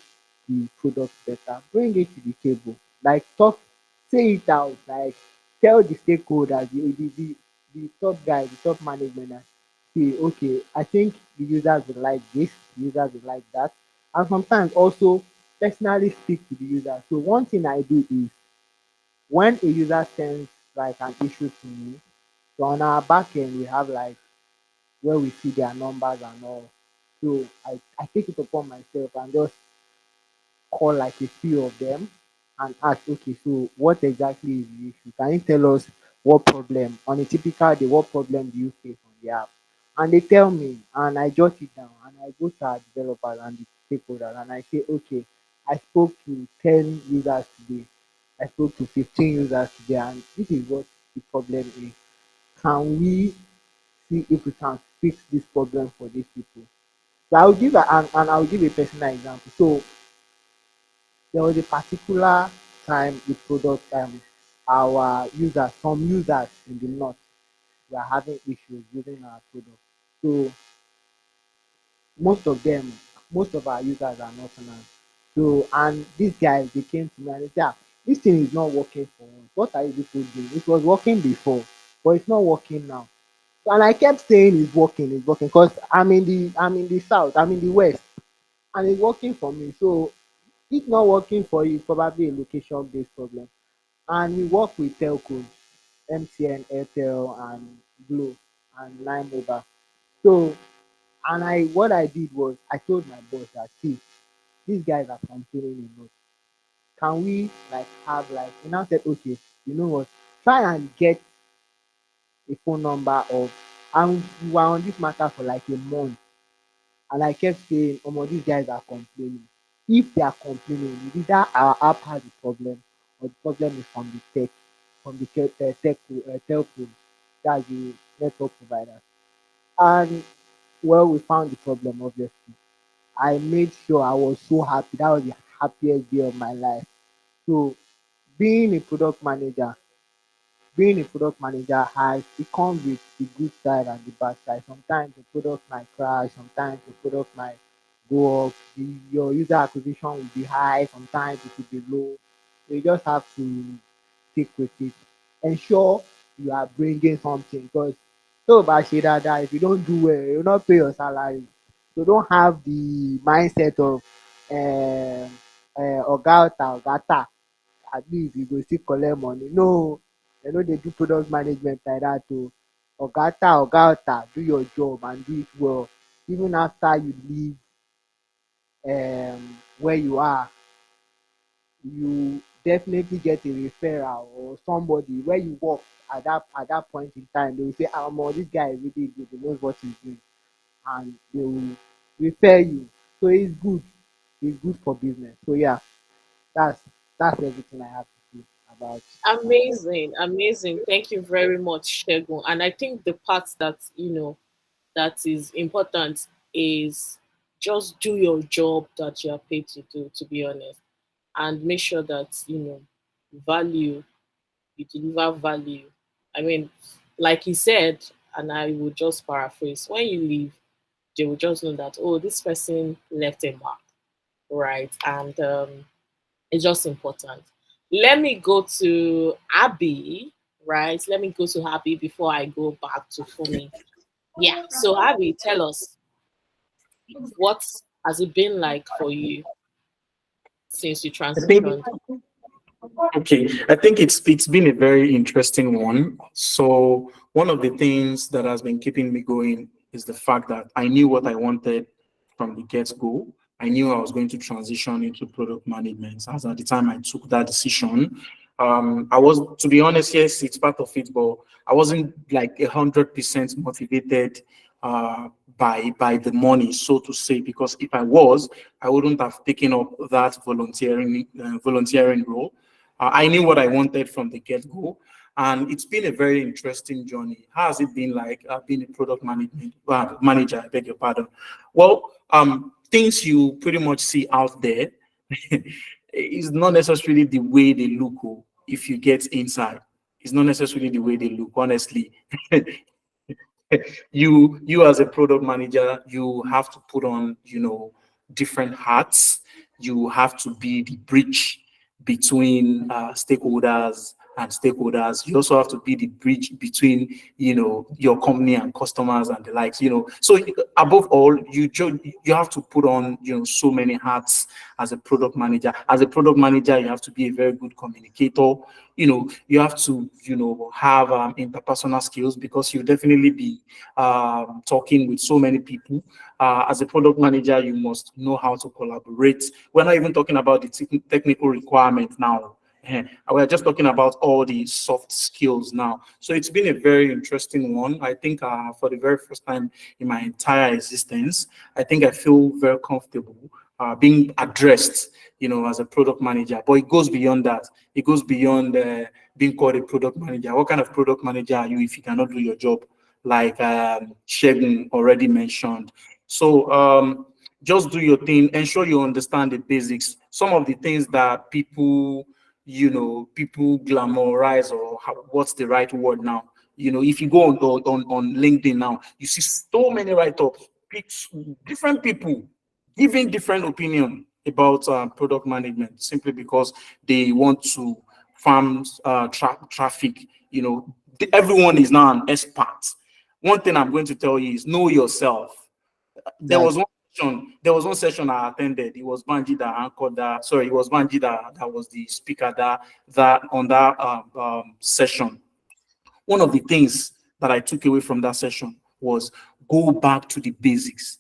the product better, bring it to the table. Like talk, say it out. Like tell the stakeholders, the top guy, the top management, that say, okay, I think the users would like this, the users would like that, and sometimes also personally speak to the user. So one thing I do is when a user sends like an issue to me, so on our back end we have like where we see their numbers and all. So I take it upon myself and just call like a few of them and ask, okay, so what exactly is the issue? Can you tell us what problem on a typical day, what problem do you face on the app? And they tell me and I jot it down and I go to our developers and the stakeholders and I say, okay, I spoke to 10 users today. I spoke to 15 users today and this is what the problem is. Can we see if we can fix this problem for these people? So I'll give and I'll give a personal example. So there was a particular time the product our users, some users in the north were having issues using our product. So most of them, most of our users are northerners. So and these guys they came to me and they said, "Ah, this thing is not working for us. What are you people doing? It was working before, but it's not working now." So, and I kept saying it's working because I'm in the south, I'm in the west, and it's working for me. So if not working for you, it's probably a location based problem. And we work with telcos, MTN, Airtel, and Glo, and Line Mobile. So, and I what I did was I told my boss that see, these guys are complaining a lot. Can we like have like he now said, okay, you know what? Try and get a phone number of and we were on this matter for like a month. And I kept saying, oh my, these guys are complaining. If they are complaining, it's either our app has a problem or the problem is from the tech, from the telco, that's the network provider. And well, we found the problem, obviously. I made sure I was so happy. That was the happiest day of my life. So, being a product manager, being a product manager has it comes with the good side and the bad side. Sometimes the product might crash, sometimes the product might go up, your user acquisition will be high, sometimes it will be low. So you just have to stick with it. Ensure you are bringing something because so bad that if you don't do well, you'll not pay your salary. So don't have the mindset of ogata ogata at least you go still collect money. No, dem no dey do product management like that o. Oga do your job and do it well. Even after you leave where you are, you definitely get a referral or somebody where you work at that point in time. They will say, ah omo, this guy is really good, he knows what he's doing, and they will refer you. So it's good for business. So yeah, that's that's everything I have to say about Amazing, amazing. Thank you very much, Shegun. And I think the part that that is important is just do your job that you are paid to do. To be honest, and make sure that value you deliver value. I mean, like he said, and I would just paraphrase: when you leave, they will just know that this person left a mark, right? And it's just important. Let me go to Abby, right? Let me go to Abby before I go back to Fumi. Yeah. So Abby, tell us, what has it been like for you since you I think transitioned? okay, I think it's been a very interesting one. So one of the things that has been keeping me going is the fact that I knew what I wanted from the get-go. I knew I was going to transition into product management. As at the time I took that decision, I was, to be honest, yes, it's part of it, but I wasn't like 100% motivated uh, by the money, so to say, because if I was, I wouldn't have taken up that volunteering role. I knew what I wanted from the get go, and it's been a very interesting journey. How has it been like being a product management manager? I beg your pardon. Well, things you pretty much see out there is not necessarily the way they look. If you get inside, it's not necessarily the way they look. Honestly, you as a product manager, you have to put on different hats. You have to be the bridge between stakeholders and stakeholders. You also have to be the bridge between, your company and customers and the likes, So above all, you have to put on, so many hats as a product manager. As a product manager, you have to be a very good communicator. You have to, have interpersonal skills, because you definitely be talking with so many people. As a product manager, you must know how to collaborate. We're not even talking about the technical requirement now. We're just talking about all the soft skills now. So it's been a very interesting one. I think for the very first time in my entire existence, I think I feel very comfortable being addressed, as a product manager. But it goes beyond that. It goes beyond being called a product manager. What kind of product manager are you if you cannot do your job? Like Segun already mentioned. So just do your thing. Ensure you understand the basics. Some of the things that people glamorize, or what's the right word now? If you go on LinkedIn now, you see so many write-ups, different people giving different opinion about product management, simply because they want to farm traffic. Everyone is now an expert. One thing I'm going to tell you is know yourself. There was one session I attended. It was Banji that anchored that. Sorry, it was Banji that was the speaker that on that session. One of the things that I took away from that session was go back to the basics.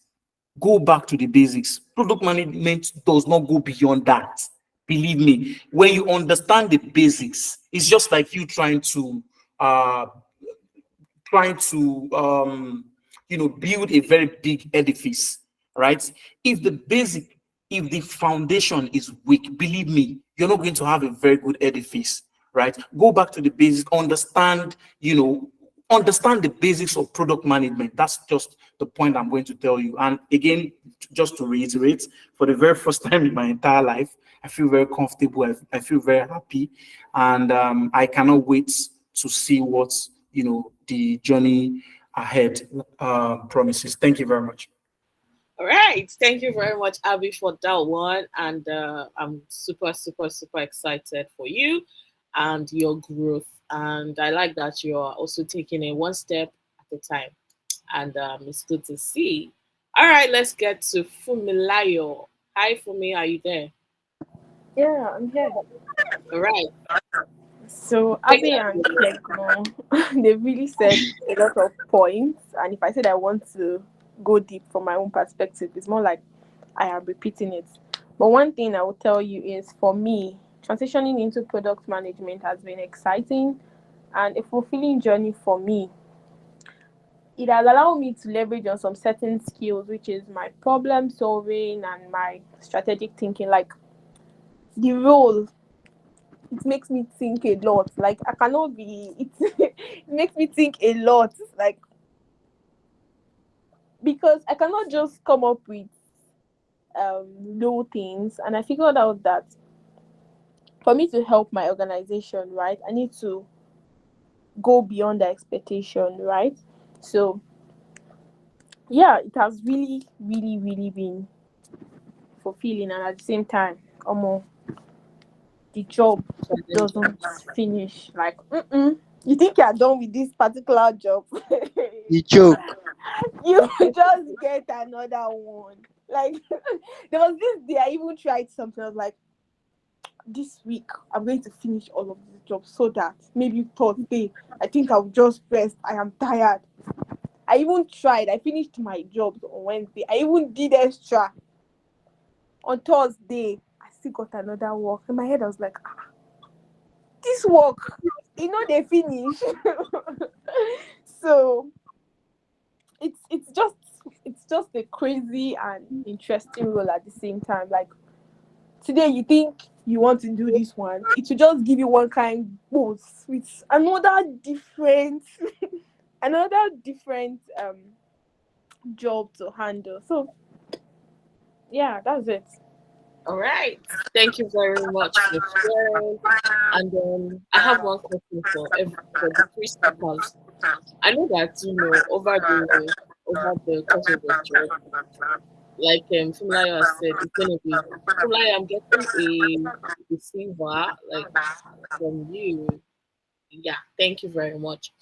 Go back to the basics. Product management does not go beyond that. Believe me, when you understand the basics, it's just like you trying to build a very big edifice, right? If the foundation is weak, believe me, you're not going to have a very good edifice, right? Go back to the basics, understand the basics of product management. That's just the point I'm going to tell you. And again, just to reiterate, for the very first time in my entire life, I feel very comfortable. I feel very happy, and I cannot wait to see what the journey ahead promises. Thank you very much. All right. Thank you very much, Abby, for that one. And I'm super, super, super excited for you and your growth. And I like that you're also taking it one step at a time. And it's good to see. All right, let's get to Funmilayo. Hi, Fumi, are you there? Yeah, I'm here. All right. So Take Abby that and away. Kego, they really said a lot of points. And if I said I want to go deep from my own perspective, it's more like I am repeating it. But one thing I will tell you is, for me, transitioning into product management has been exciting and a fulfilling journey for me. It has allowed me to leverage on some certain skills, which is my problem solving and my strategic thinking. Like the role, it makes me think a lot. Like I cannot be it makes me think a lot. Like, because I cannot just come up with low things, and I figured out that for me to help my organization, right, I need to go beyond the expectation, right? So yeah, it has really, really, really been fulfilling, and at the same time, the job doesn't finish. Like, you think you're done with this particular job? You choke. You just get another one. Like, there was this day I even tried something. I was like, this week I'm going to finish all of these jobs, so that maybe Thursday I think I'll just rest. I am tired. I even tried. I finished my jobs on Wednesday. I even did extra on Thursday. I still got another work. In my head, I was like, this work, they finish. So it's just a crazy and interesting role at the same time. Like, today you think you want to do this one, it will just give you one kind post with another different another different job to handle. So yeah, that's it. All right. Thank you very much for sharing. And then I have one question for the three speakers. I know that over the course of the job, like Funmilayo has said, it's gonna be Funmilayo, I'm getting a receiver like from you. Yeah, thank you very much.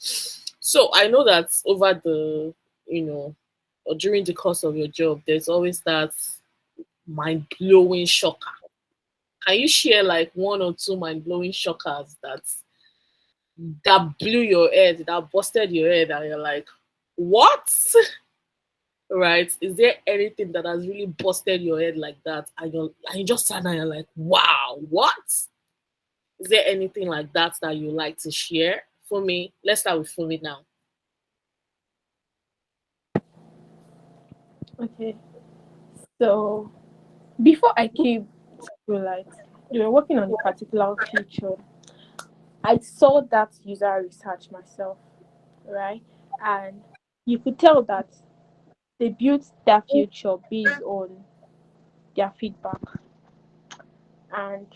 So I know that over the, or during the course of your job, there's always that mind blowing shocker. Can you share like one or two mind blowing shockers that blew your head, that busted your head, and you're like, what? Right? Is there anything that has really busted your head like that, and you just stand there and you're like, wow, what? Is there anything like that you like to share? For me, let's start with Fumi now. Okay. So before I came to Growlight, we were working on a particular feature. I saw that user research myself, right? And you could tell that they built their future based on their feedback. And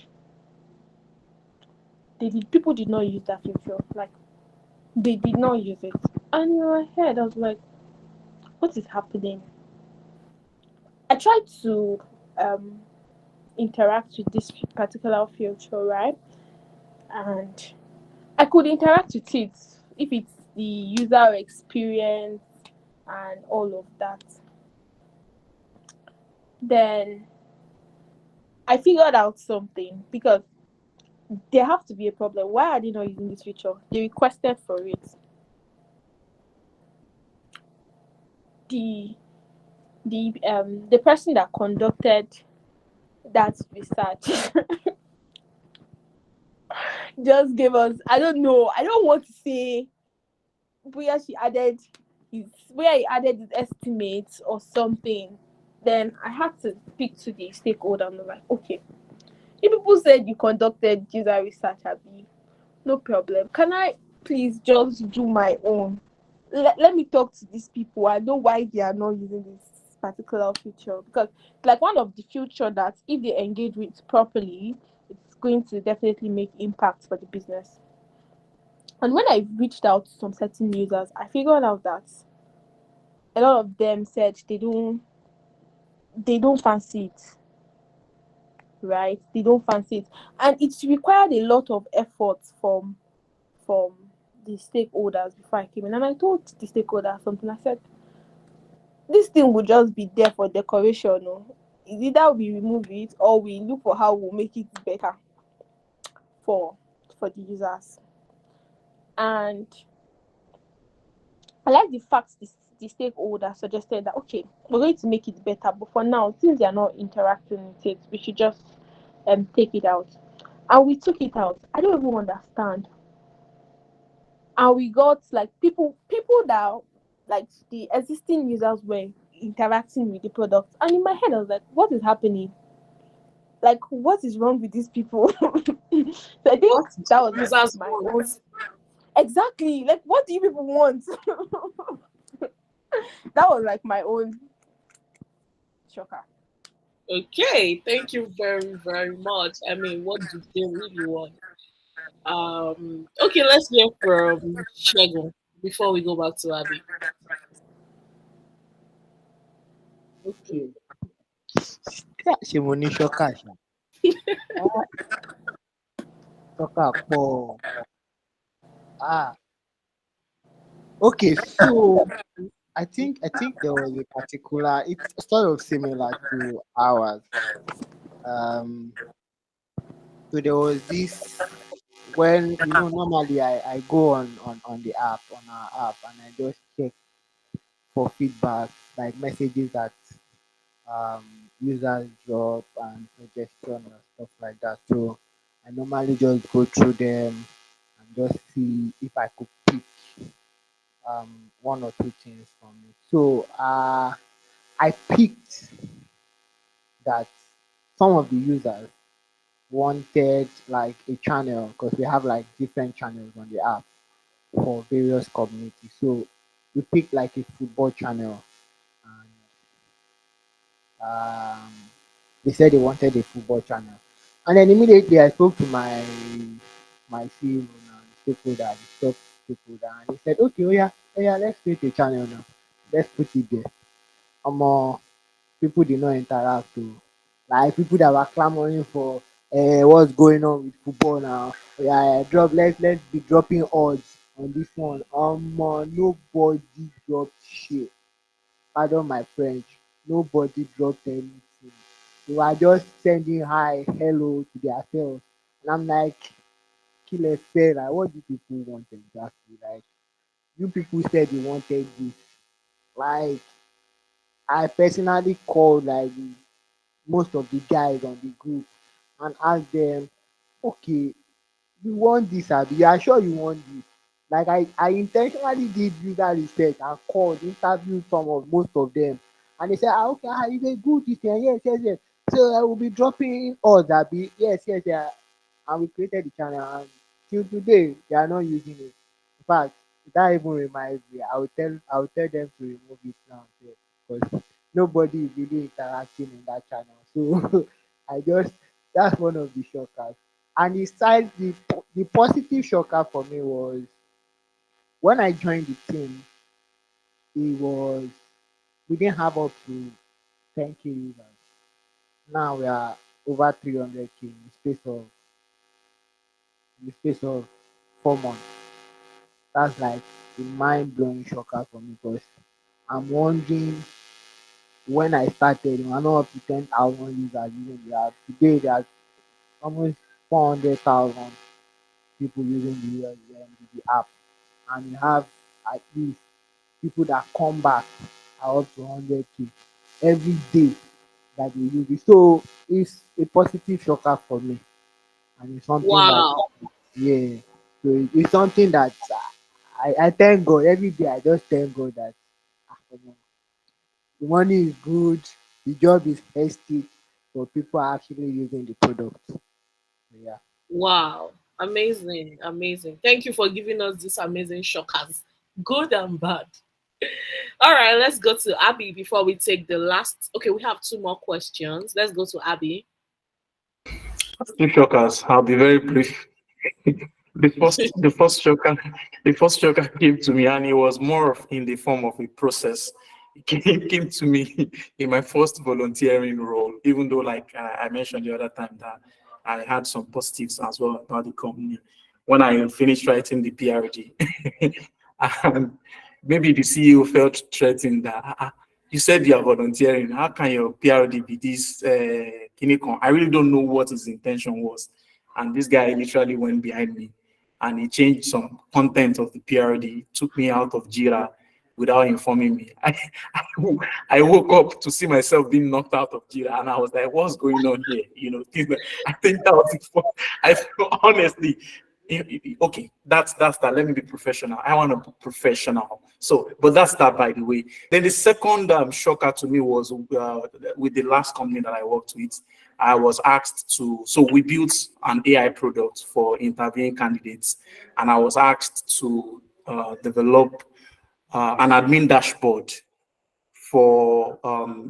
people did not use that feature. Like they did not use it. And in my head I was like, what is happening? I tried to um interact with this particular feature, right? And I could interact with it if it's the user experience and all of that. Then I figured out something because there have to be a problem. Why are they not using this feature? They requested for it. The the person that conducted that research just gave us, I don't know, I don't want to say where she added where he added his estimates or something. Then I had to speak to the stakeholder and I'm like, okay, you people said you conducted user research, Abby. No problem. Can I please just do my own? Let me talk to these people. I know why they are not using this particular feature because like one of the feature that if they engage with properly, it's going to definitely make impact for the business. And when I reached out to some certain users, I figured out that a lot of them said they don't fancy it, right? They don't fancy it, and it required a lot of effort from the stakeholders before I came in. And I told the stakeholder something. I said, this thing will just be there for decoration. No, it's either we remove it or we look for how we'll make it better for the users. And I like the fact the stakeholder suggested that okay, we're going to make it better, but for now, since they are not interacting with it, we should just take it out. And we took it out. I don't even understand. And we got like people that like the existing users were interacting with the product. And in my head, I was like, what is happening? Like, what is wrong with these people? So I think What that was like users my want? own. Exactly. Like, what do you people want? That was like my own shocker. Okay, thank you very, very much. I mean, what do they really want? Okay, let's hear from Segun before we go back to Abby. Okay. Ṣé mo ní ṣọ́kà ṣá? Ah, ṣọ́kà pọ̀. Ah, okay. So I think there was a particular. It's sort of similar to ours. Um, so there was this when normally I go on the app on our app and I just check for feedback like messages that um users drop and suggestion and stuff like that. So I normally just go through them and just see if I could pick one or two things from it. So I picked that some of the users wanted like a channel because we have like different channels on the app for various communities. So we picked like a football channel and um, they said they wanted a football channel. And then immediately I spoke to my CEO now, the stakeholder, the top stakeholder, and he said, okay, oh yeah, let's create a channel now. Let's put it there. People did not interact to like people that were clamoring for what's going on with football now. Yeah, drop. Let's be dropping odds on this one. Nobody dropped shit. Pardon my French. Nobody dropped anything. They were just sending hi, hello to themselves, and I'm like, kill a fair. Like, what do people want exactly? Like, you people said you wanted this. Like, I personally called like most of the guys on the group and asked them, okay, you want this, Abi? You are sure you want this? Like I intentionally did user research and called, interviewed most of them, and they said, okay, you dey good this thing, yes, yes, yes. So I will be dropping all Abi, yes, yes, yeah. And we created the channel, and till today they are not using it. In fact, that even reminds me, I will tell them to remove it now, because nobody is really interacting in that channel. So I just that's one of the shockers. And the positive shocker for me was when I joined the team, it was we didn't have up to 10K users. Now we are over 300K in the space of 4 months. That's like a mind blowing shocker for me because I'm wondering when I started, we are not up to 10,000 users using the app. Today there are almost 400,000 people using the app, and you have at least people that come back are up to 100K every day that they use it. So it's a positive shocker for me, and it's something that, Wow. yeah, so it's something that I thank God every day. I just thank God that come on, the money is good, the job is hectic, but people are actually using the product. So, yeah. Wow. Amazing. Amazing. Thank you for giving us these amazing shockers, good and bad. All right, let's go to Abby before we take the last. Okay, we have two more questions. Let's go to Abby. Two shockers. I'll be very brief. The first shocker came to me, and it was more of in the form of a process. It came to me in my first volunteering role, even though, like I mentioned the other time, that I had some positives as well about the company. When I finished writing the PRG, and maybe the CEO felt threatened that you said you are volunteering. How can your PRD be this? I really don't know what his intention was. And this guy literally went behind me and he changed some content of the PRD, took me out of Jira without informing me. I woke up to see myself being knocked out of Jira and I was like, what's going on here? I think that was it. I honestly, okay, that's that. Let me be professional. I want to be professional. So, but that's that, by the way. Then the second shocker to me was with the last company that I worked with. I was asked to, so we built an AI product for interviewing candidates, and I was asked to develop an admin dashboard for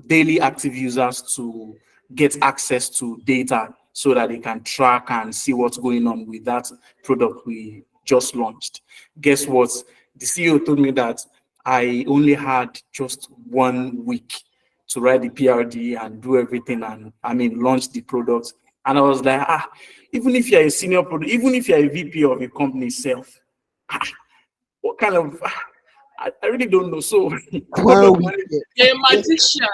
daily active users to get access to data so that they can track and see what's going on with that product we just launched. Guess what? The CEO told me that I only had just 1 week to write the PRD and do everything and launch the product. And I was like, even if you're a senior product, even if you're a VP of a company itself, what kind of I really don't know. So One product week. management, You're a magician.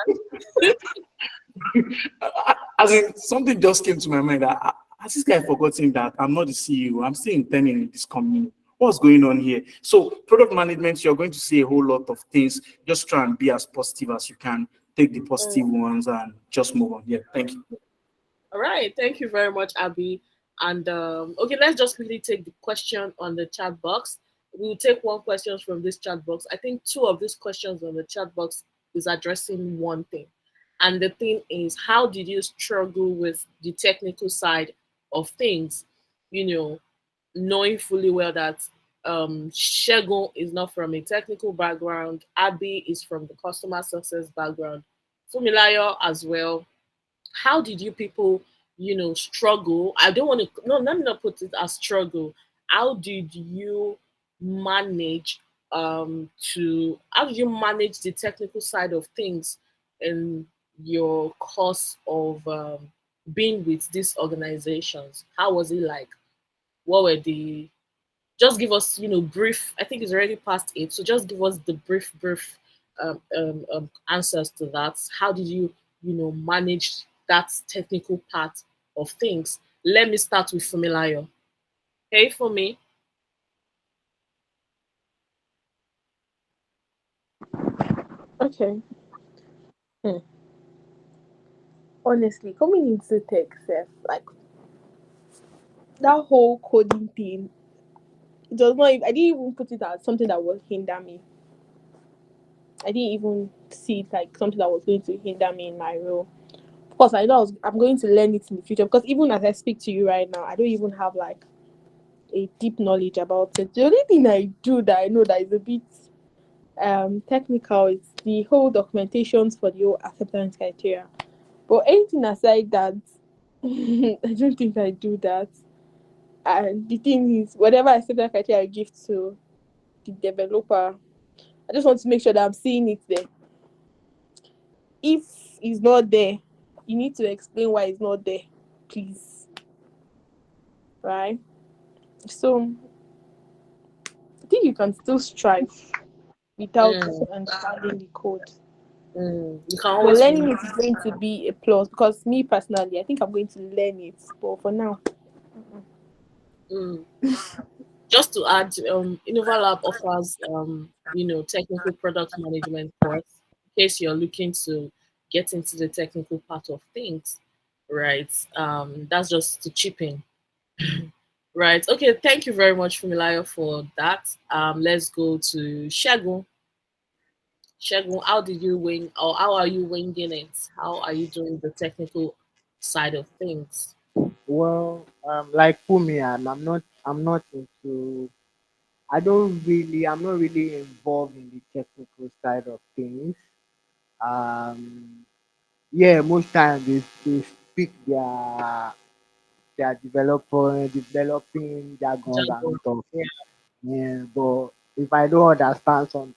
as in something just came to my mind that has this guy forgotten that I'm not the CEO, I'm still interning in this company. What's going on here? So product management, you're going to see a whole lot of things. Just try and be as positive as you can. Take the positive ones and just move on. Yeah, thank you. All right. Thank you very much, Abby. And okay, let's just quickly take the question on the chat box. We'll take one question from this chat box. I think two of these questions on the chat box is addressing one thing. And the thing is, how did you struggle with the technical side of things? You know, knowing fully well that Segun is not from a technical background, Abby is from the customer success background, Funmilayo as well. How did you people, struggle? I don't want to, no, let me not put it as struggle. How did you manage how did you manage the technical side of things in your course of being with these organizations? How was it like? what were the, just give us, brief. I think it's already past 8, so just give us the brief answers to that. How did you, manage that technical part of things? Let me start with Fumilayo. Hey, for me. Okay. Hmm. Honestly, coming into tech self, like that whole coding thing, it was not. I didn't even put it as something that would hinder me. I didn't even see it like something that was going to hinder me in my role. Of course, I know I'm going to learn it in the future because even as I speak to you right now, I don't even have like a deep knowledge about it. The only thing I do that I know that is a bit technical is the whole documentations for the whole acceptance criteria. But anything aside that, I don't think I do that. And the thing is, whatever acceptance criteria I give to the developer, I just want to make sure that I'm seeing it there. If it's not there, you need to explain why it's not there, please. Right? So I think you can still strive without Mm, understanding the code. you can But always learning it is going to be a plus because me personally, I think I'm going to learn it. But for now, mm. Just to add, Enoverlab offers, technical product management course in case you're looking to get into the technical part of things, right? That's just to chip in, right? Okay, thank you very much, Fumilayo, for that. Let's go to Segun. Segun, how did you wing, or how are you winging it? How are you doing the technical side of things? Well, like for me, I'm not into. I'm not really involved in the technical side of things. Um, yeah, most times they speak their developing jargons and Jago. stuff. Yeah. Yeah, but if I don't understand something,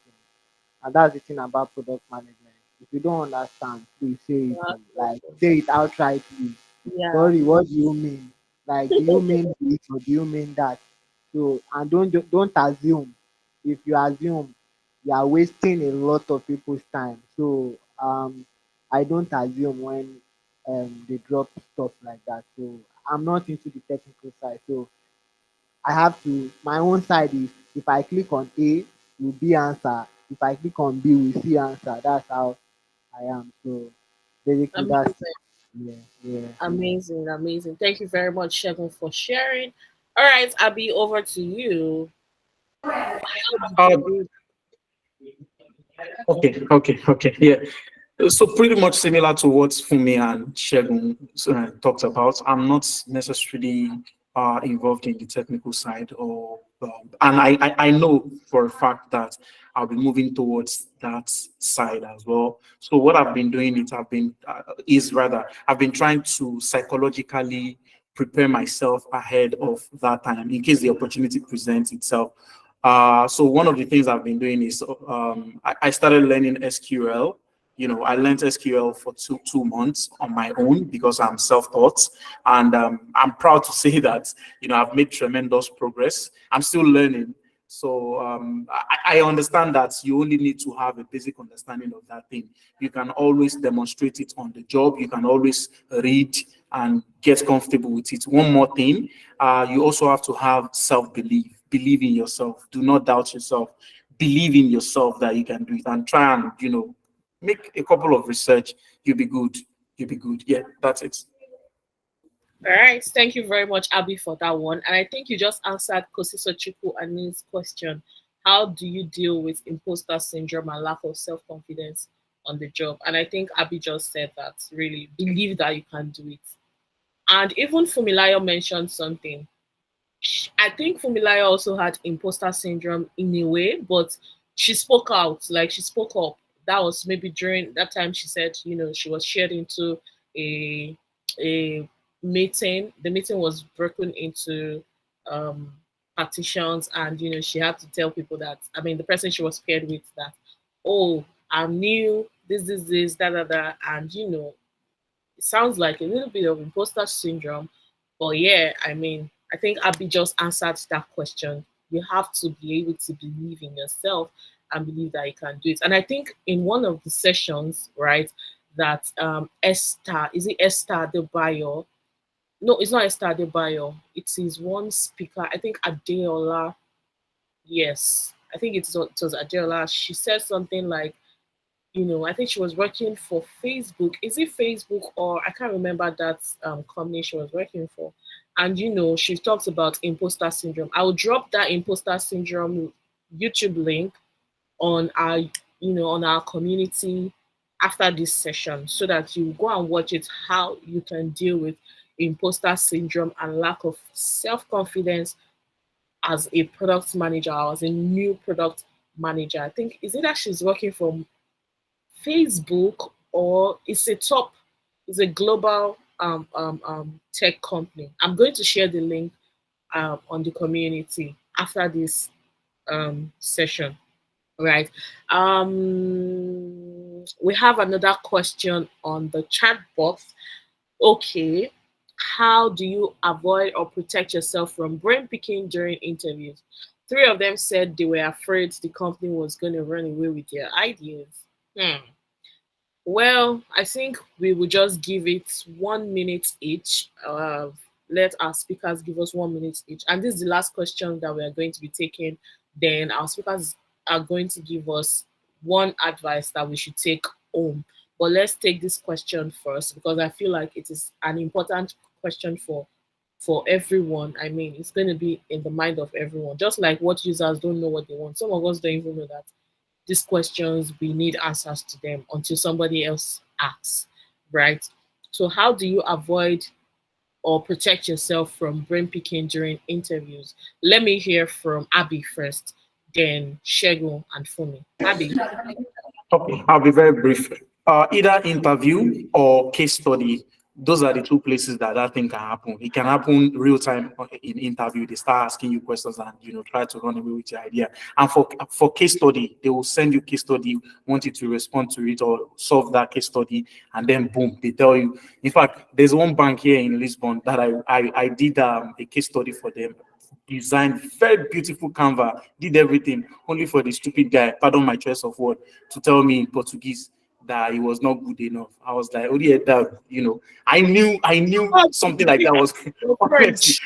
and that's the thing about product management. If you don't understand, please say it. Yeah. Like say it outrightly. Yeah. Sorry, what do you mean? Like, do you mean this or do you mean that? So, and don't assume. If you assume, you are wasting a lot of people's time. So, I don't assume when they drop stuff like that. So, I'm not into the technical side. So, I have to. My own side is if I click on A, will B answer. If I click on B, will C answer. That's how I am. So, basically, that's it. Amazing. Yeah, yeah. Amazing, amazing. Thank you very much, Shegun, for sharing. All right, Abby, over to you. How did Uh, you do? okay. Yeah. So pretty much similar to what Fumi and Shegun talked about. I'm not necessarily involved in the technical side, or and I know for a fact that I'll be moving towards that side as well. So what I've been doing is rather I've been trying to psychologically prepare myself ahead of that time in case the opportunity presents itself. So one of the things I've been doing is I started learning SQL. I learned SQL for two months on my own because I'm self-taught, and I'm proud to say that I've made tremendous progress. I'm still learning, so I understand that you only need to have a basic understanding of that thing. You can always demonstrate it on the job. You can always read and get comfortable with it. One more thing, you also have to have self-belief. Believe in yourself. Do not doubt yourself. Believe in yourself that you can do it, and try and make a couple of research. You'll be good. You'll be good. Yeah, that's it. All right, thank you very much, Abby, for that one. And I think you just answered Kosiso Chiku Ani's question. How do you deal with imposter syndrome and lack of self-confidence on the job? And I think Abby just said that, really believe that you can do it. And even Fumilayo mentioned something. I think Funmilayo also had imposter syndrome in a way, but she spoke out, like she spoke up. That was maybe during that time she said, she was shared into a a meeting. The meeting was broken into um partitions, and she had to tell people that, I mean, the person she was paired with, that, oh, I'm new, this, that, and it sounds like a little bit of imposter syndrome. But yeah, I mean, I think Abby just answered that question. You have to be able to believe in yourself and believe that you can do it. And I think in one of the sessions, right, that Esther, is it Esther Adebayo? No, it's not Esther Adebayo. It is one speaker. I think Adeola. Yes, I think it was Adeola. She said something like, I think she was working for Facebook. Is it Facebook, or I can't remember that company she was working for. And she talks about imposter syndrome. I will drop that imposter syndrome YouTube link on our community after this session, so that you go and watch it, how you can deal with imposter syndrome and lack of self-confidence as a product manager or as a new product manager. I think is it that she's working for Facebook, or it's a global tech company. I'm going to share the link on the community after this session. Right. We have another question on the chat box. Okay. How do you avoid or protect yourself from brain picking during interviews? Three of them said they were afraid the company was going to run away with their ideas. Hmm. Well, I think we will just give it 1 minute each. Let our speakers give us 1 minute each. And this is the last question that we are going to be taking. Then our speakers are going to give us one advice that we should take home. But let's take this question first, because I feel like it is an important question for everyone. I mean, it's going to be in the mind of everyone. Just like what users don't know what they want. Some of us don't even know that these questions, we need answers to them until somebody else asks, right? So how do you avoid or protect yourself from brain picking during interviews? Let me hear from Abby first, then Shegun and Fumi. Abby. Okay, I'll be very brief. Either interview or case study. Those are the two places that thing can happen. It can happen real time in interview. They start asking you questions and try to run away with your idea. And for case study, they will send you case study, want you to respond to it or solve that case study, and then boom, they tell you. In fact, there's one bank here in Lisbon that I did a case study for them. Designed very beautiful canvas, did everything, only for the stupid guy, pardon my choice of word, to tell me in Portuguese that he was not good enough. I was like, oh yeah, that I knew something like that was honestly,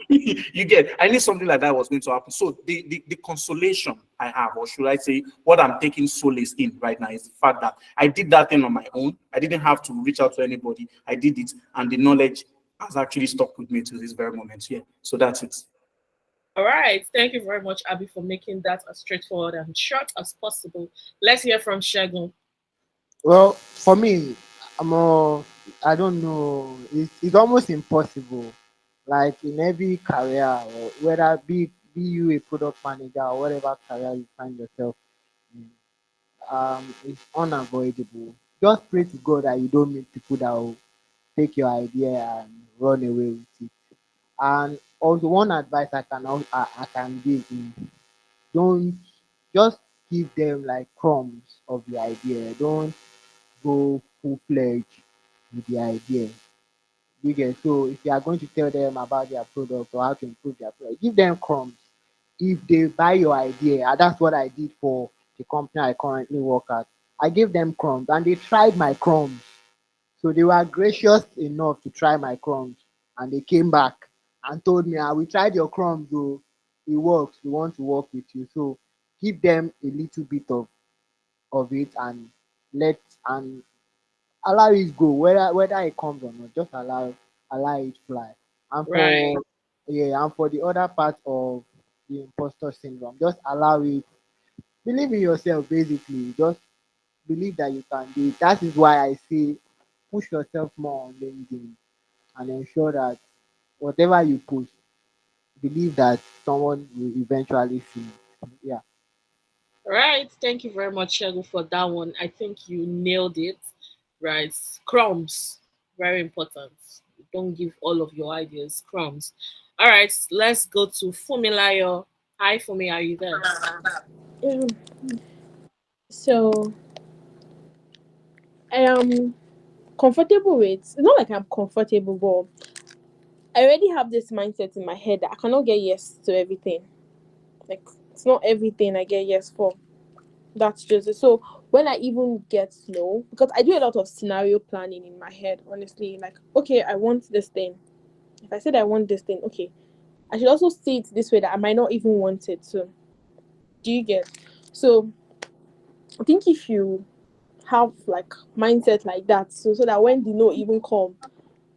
French. I knew something like that was going to happen. So the consolation I have, or should I say, what I'm taking solace in right now is the fact that I did that thing on my own. I didn't have to reach out to anybody. I did it, and the knowledge has actually stuck with me to this very moment. Yeah. So that's it. All right. Thank you very much, Abby, for making that as straightforward and short as possible. Let's hear from Shegun. Well, for me, I'm a, I don't know. It's almost impossible. Like in every career, or whether be you a product manager or whatever career you find yourself in, it's unavoidable. Just pray to God that you don't meet people that will take your idea and run away with it. And also, one advice I can give is don't just give them like crumbs of the idea. Don't go full fledged with the idea. You get, so if you are going to tell them about their product or how to improve their product, give them crumbs. If they buy your idea, and that's what I did for the company I currently work at. I gave them crumbs and they tried my crumbs. So they were gracious enough to try my crumbs and they came back and told me, we tried your crumbs, though it works. We want to work with you. So give them a little bit of it and let and allow it go, whether it comes or not, just allow it fly. And Right. for the other part of the imposter syndrome, just allow it. Believe in yourself, basically. Just believe that you can do it. That is why I say push yourself more on LinkedIn and ensure that whatever you post, believe that someone will eventually see it. Yeah. All right. Thank you very much, Shegun, for that one. I think you nailed it. Right. Crumbs. Very important. Don't give all of your ideas crumbs. All right. Let's go to Fumilayo. Hi, Fumi. Are you there? Yeah. So I am comfortable with. It's not like I'm comfortable, but I already have this mindset in my head that I cannot get yes to everything. Like, it's not everything I get yes for. That's just it. So when I even get no, because I do a lot of scenario planning in my head, honestly, like, okay, I want this thing. If I said I want this thing, okay, I should also see it this way that I might not even want it. So, do you get? So, I think if you have like mindset like that, so that when the no even come,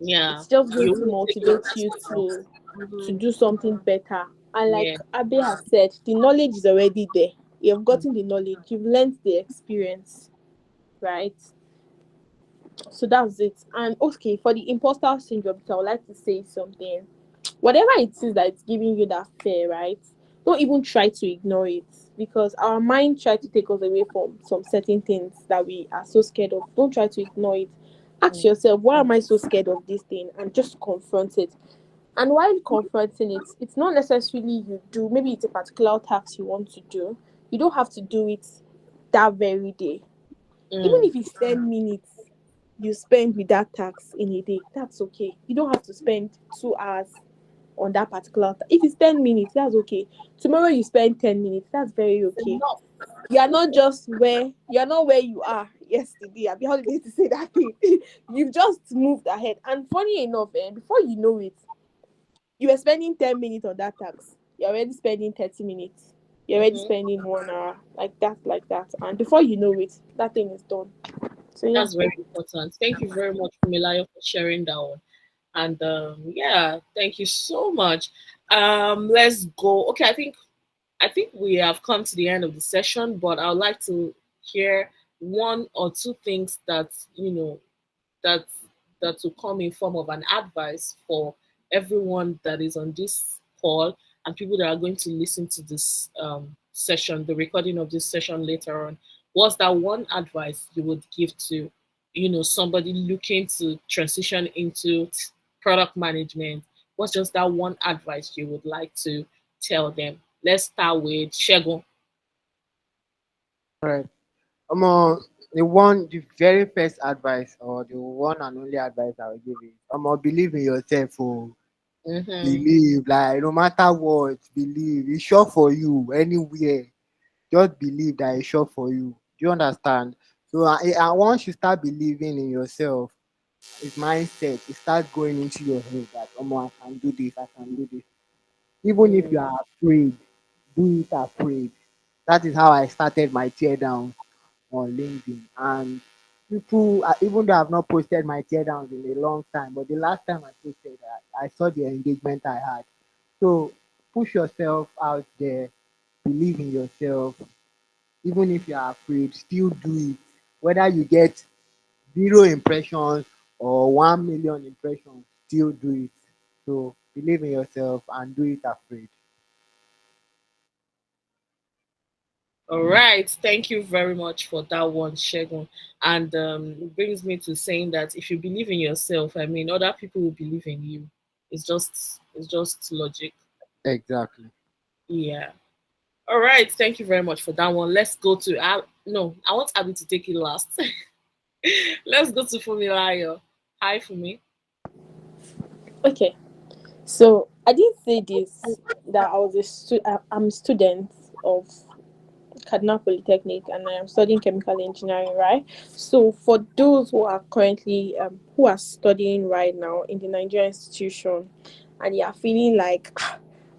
Yeah. it's just going You to will take it motivate you personal. to Mhm. do something better. And like Yeah. Abe has said, the knowledge is already there. You've gotten the knowledge, you've learned the experience, right? So that's it. And okay, for the imposter syndrome, so I would like to say something. Whatever it is that it's giving you that fear, right? Don't even try to ignore it, because our mind tries to take us away from some certain things that we are so scared of. Don't try to ignore it. Ask Mm. yourself, why am I so scared of this thing? And just confront it. And while confronting it, it's not necessarily you do, maybe it's a particular task you want to do. You don't have to do it that very day. Even Mm. if it's 10 minutes you spend with that task in a day, that's okay. You don't have to spend 2 hours on that particular if it's 10 minutes, that's okay. Tomorrow you spend 10 minutes, that's very okay. Enough. You are not where you are yesterday. I'll be holiday to say that thing. You've just moved ahead. And funny enough, before you know it, you were spending 10 minutes on that tax. You're already spending 30 minutes. You're already Hmm. spending 1 hour. Like that. And before you know it, that thing is done. So yeah. That's very important. Thank you very much, Funmilayo, for sharing that one. And yeah, thank you so much. Let's go. Okay, I think we have come to the end of the session, but I would like to hear one or two things that that that will come in form of an advice for everyone that is on this call and people that are going to listen to this session, the recording of this session later on. What's that one advice you would give to, somebody looking to transition into product management? What's just that one advice you would like to tell them? Let's start with Segun. All right. The very first advice, or the one and only advice I will give is, believe in yourself. Oh, Mm-hmm. believe, like no matter what, believe. It's sure for you anywhere. Just believe that it's sure for you. Do you understand? So, and once you start believing in yourself, it's mindset. It starts going into your head that, I can do this. I can do this. Even if Mm. you are afraid, do it afraid. That is how I started my tear down on LinkedIn. And people, even though I've not posted my teardowns in a long time, but the last time I posted, I saw the engagement I had. So push yourself out there, believe in yourself. Even if you are afraid, still do it. Whether you get 0 impressions or 1 million impressions, still do it. So believe in yourself and do it afraid. All right, thank you very much for that one, Shegun. And it brings me to saying that if you believe in yourself, I mean, other people will believe in you. It's just logic. Exactly. Yeah. All right, thank you very much for that one. Let's go to no, I want Abby to take it last. Let's go to Funmilayo. Hi, Fumi. Okay. So I did say this that I'm a student of Cardinal Polytechnic and I am studying chemical engineering, right? So for those who are currently who are studying right now in the Nigerian institution and you are feeling like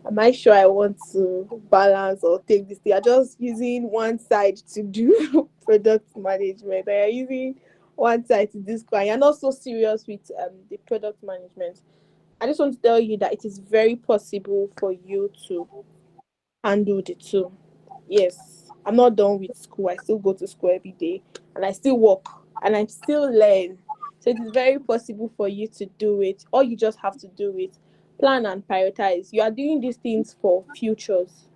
am I sure I want to balance or take this thing? You're just using one side to do product management. Or you're using one side to do square. You're not so serious with the product management. I just want to tell you that it is very possible for you to handle the two. Yes, I'm not done with school. I still go to school every day and I still work and I still learn. So it is very possible for you to do it. All you just have to do is plan and prioritize. You are doing these things for futures.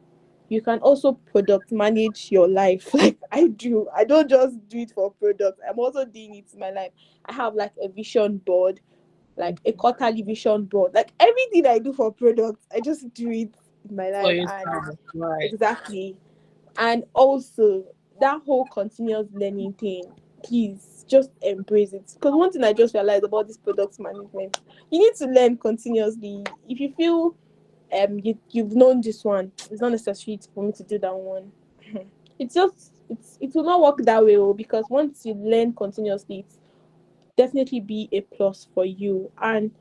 You can also product manage your life like I do. I don't just do it for product. I'm also doing it in my life. I have like a vision board, like a quarterly vision board. Like everything I do for products, I just do it in my For life. And yourself, right? exactly. And also that whole continuous learning thing, please just embrace it. Because one thing I just realized about this product management, you need to learn continuously. If you feel you've known this one, it's not necessary for me to do that one. It will not work that way, because once you learn continuously, it's definitely be a plus for you. And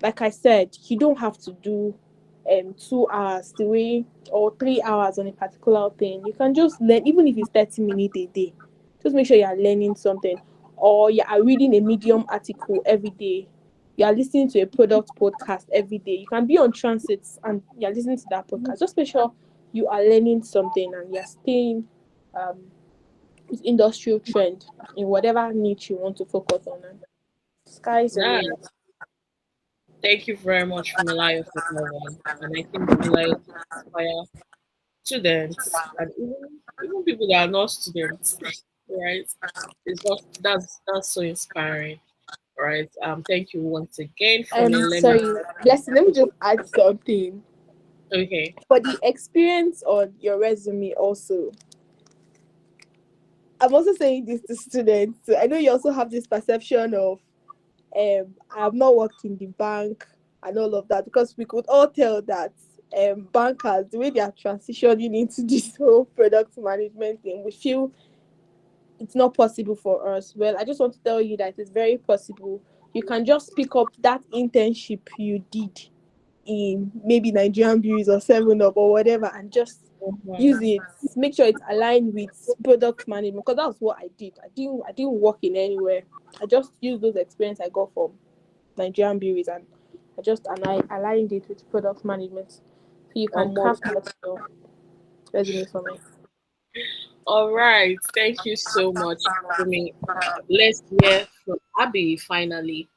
like I said, you don't have to do 2 hours the way or 3 hours on a particular thing. You can just learn, even if it's 30 minutes a day. Just make sure you are learning something, or you are reading a Medium article every day. You are listening to a product podcast every day. You can be on transits and you are listening to that podcast. Just make sure you are learning something and you are staying with industrial trend in whatever niche you want to focus on. And sky's the Nice. limit. Thank you very much, Funmilayo, for that one. And I think Funmilayo can inspire students and even people that are not students, right? It's just that's so inspiring, right? Thank you once again for me. Let me. Sorry, Blessing, let me just add something. Okay. For the experience on your resume also, I'm also saying this to students. So I know you also have this perception of I have not worked in the bank and all of that, because we could all tell that bankers, the way they are transitioning into this whole product management thing, we feel it's not possible for us. Well, I just want to tell you that it's very possible. You can just pick up that internship you did in maybe Nigerian Breweries or 7 Up or whatever, and just use Mhm. it. Make sure it's aligned with product management, because that's what I did. I didn't work in anywhere. I just used those experience I got from Nigerian Breweries, and I aligned it with product management. So you can More. craft out your resume for me. All right. Thank you so much for me. Let's hear from Abby finally.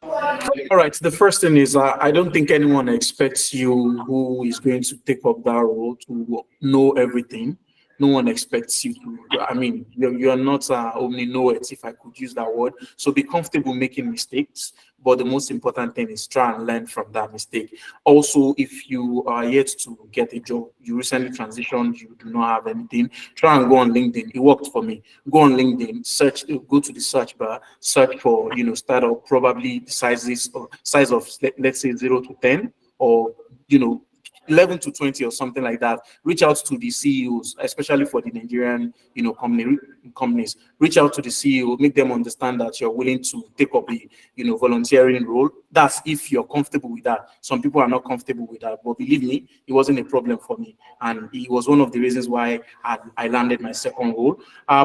All right. The first thing is, I don't think anyone expects you who is going to take up that role to know everything. No one expects you to. I mean, you're not only know it, if I could use that word. So be comfortable making mistakes. But the most important thing is try and learn from that mistake. Also, if you are yet to get a job, you recently transitioned, you do not have anything, try and go on LinkedIn. It worked for me. Go on LinkedIn, search, go to the search bar, search for startup, probably the sizes or size of let's say 0 to 10, or you know 11 to 20 or something like that. Reach out to the CEOs, especially for the Nigerian companies. Reach out to the CEO, make them understand that you're willing to take up the volunteering role. That's if you're comfortable with that. Some people are not comfortable with that, but believe me, it wasn't a problem for me, and it was one of the reasons why I landed my second role.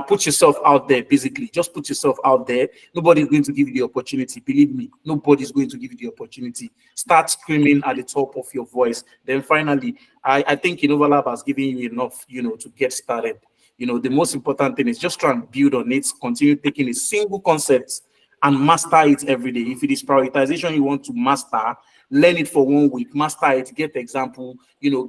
Put yourself out there. Basically, just put yourself out there. Nobody's going to give you the opportunity. Believe me, nobody's going to give you the opportunity. Start screaming at the top of your voice. Then finally, I think Enoverlab has given you enough, to get started. The most important thing is just try and build on it. Continue taking a single concept and master it every day. If it is prioritization you want to master, learn it for 1 week, master it, get example,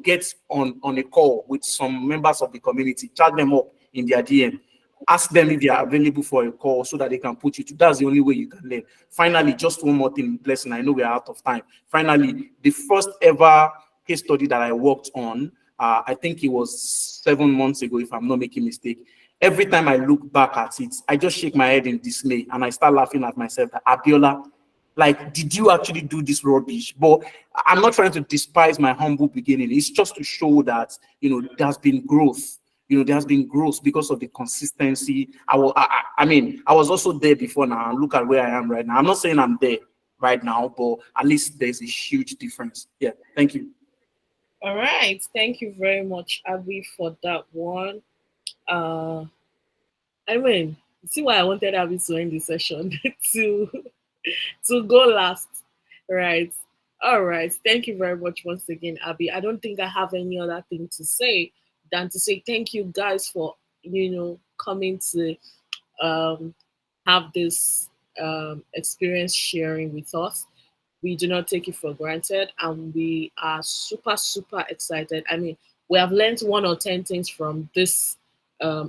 get on a call with some members of the community, chat them up in their DM. Ask them if they are available for a call so that they can put you to. That's the only way you can learn. Finally, just one more thing, Blessing. I know we are out of time. Finally, the first ever case study that I worked on, I think it was 7 months ago, if I'm not making mistake. Every time I look back at it, I just shake my head in dismay and I start laughing at myself. That Abiola, like, did you actually do this rubbish? But I'm not trying to despise my humble beginning. It's just to show that there's been growth. There has been growth because of the consistency. I mean, I was also there before now, and look at where I am right now. I'm not saying I'm there right now, but at least there's a huge difference. Yeah, thank you. All right. Thank you very much, Abby, for that one. Uh, I mean, see why I wanted Abby to end the session to go last, right? All right. Thank you very much once again, Abby. I don't think I have any other thing to say than to say thank you guys for coming to um, have this experience sharing with us. We do not take it for granted, and we are super, super excited. I mean, we have learned 1 or 10 things from this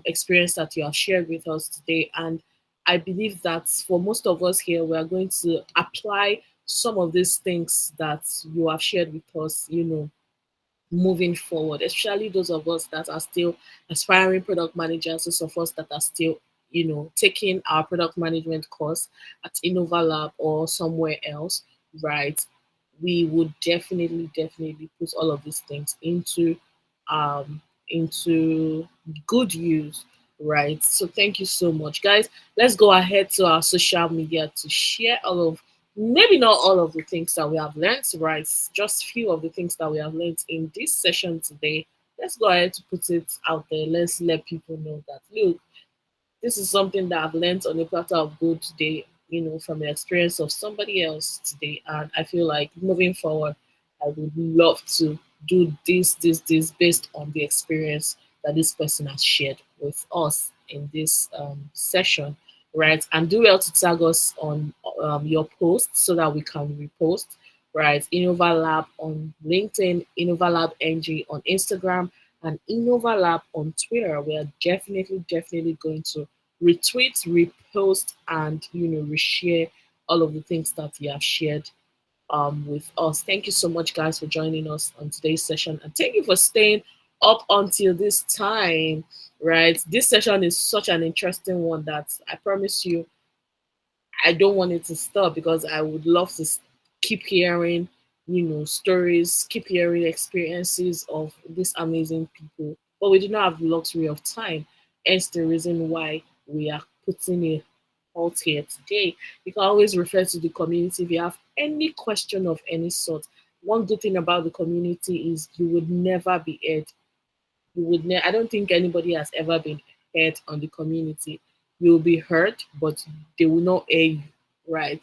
experience that you have shared with us today. And I believe that for most of us here, we are going to apply some of these things that you have shared with us, moving forward, especially those of us that are still aspiring product managers, those of us that are still taking our product management course at Enoverlab or somewhere else, right? We would definitely put all of these things um into good use, right? So thank you so much, guys. Let's go ahead to our social media to share all of, maybe not all of the things that we have learned, right? Just few of the things that we have learned in this session today. Let's go ahead to put it out there. Let's let people know that, look, this is something that I've learned on a platter of gold today, from the experience of somebody else today. And I feel like moving forward, I would love to do this based on the experience that this person has shared with us in this session, right? And do well to tag us on your post so that we can repost, right? Innovalab on LinkedIn, Innovalab NG on Instagram, and Enoverlab on Twitter. We are definitely going to retweet, repost, and reshare all of the things that you have shared with us. Thank you so much, guys, for joining us on today's session, and thank you for staying up until this time. Right, this session is such an interesting one that I promise you I don't want it to stop because I would love to keep hearing, stories, keep hearing experiences of these amazing people. But we do not have the luxury of time. Hence the reason why we are putting a halt here today. You can always refer to the community if you have any question of any sort. One good thing about the community is you would never be heard. I don't think anybody has ever been heard on the community. You will be heard, but they will not air you, right?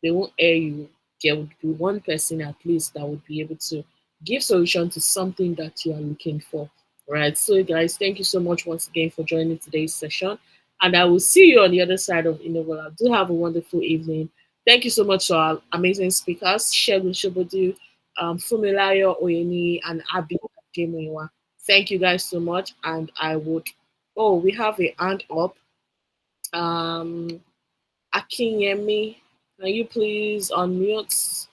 They won't air you. There would be one person at least that would be able to give solution to something that you are looking for, right? So, guys, thank you so much once again for joining today's session, and I will see you on the other side of Innovola. Do have a wonderful evening. Thank you so much to our amazing speakers, Segun Sobodu, Funmilayo Oyeniyi, and Abiola Ademuyiwa. Thank you guys so much. And I would, oh, we have a hand up. Akinyemi, can you please unmute?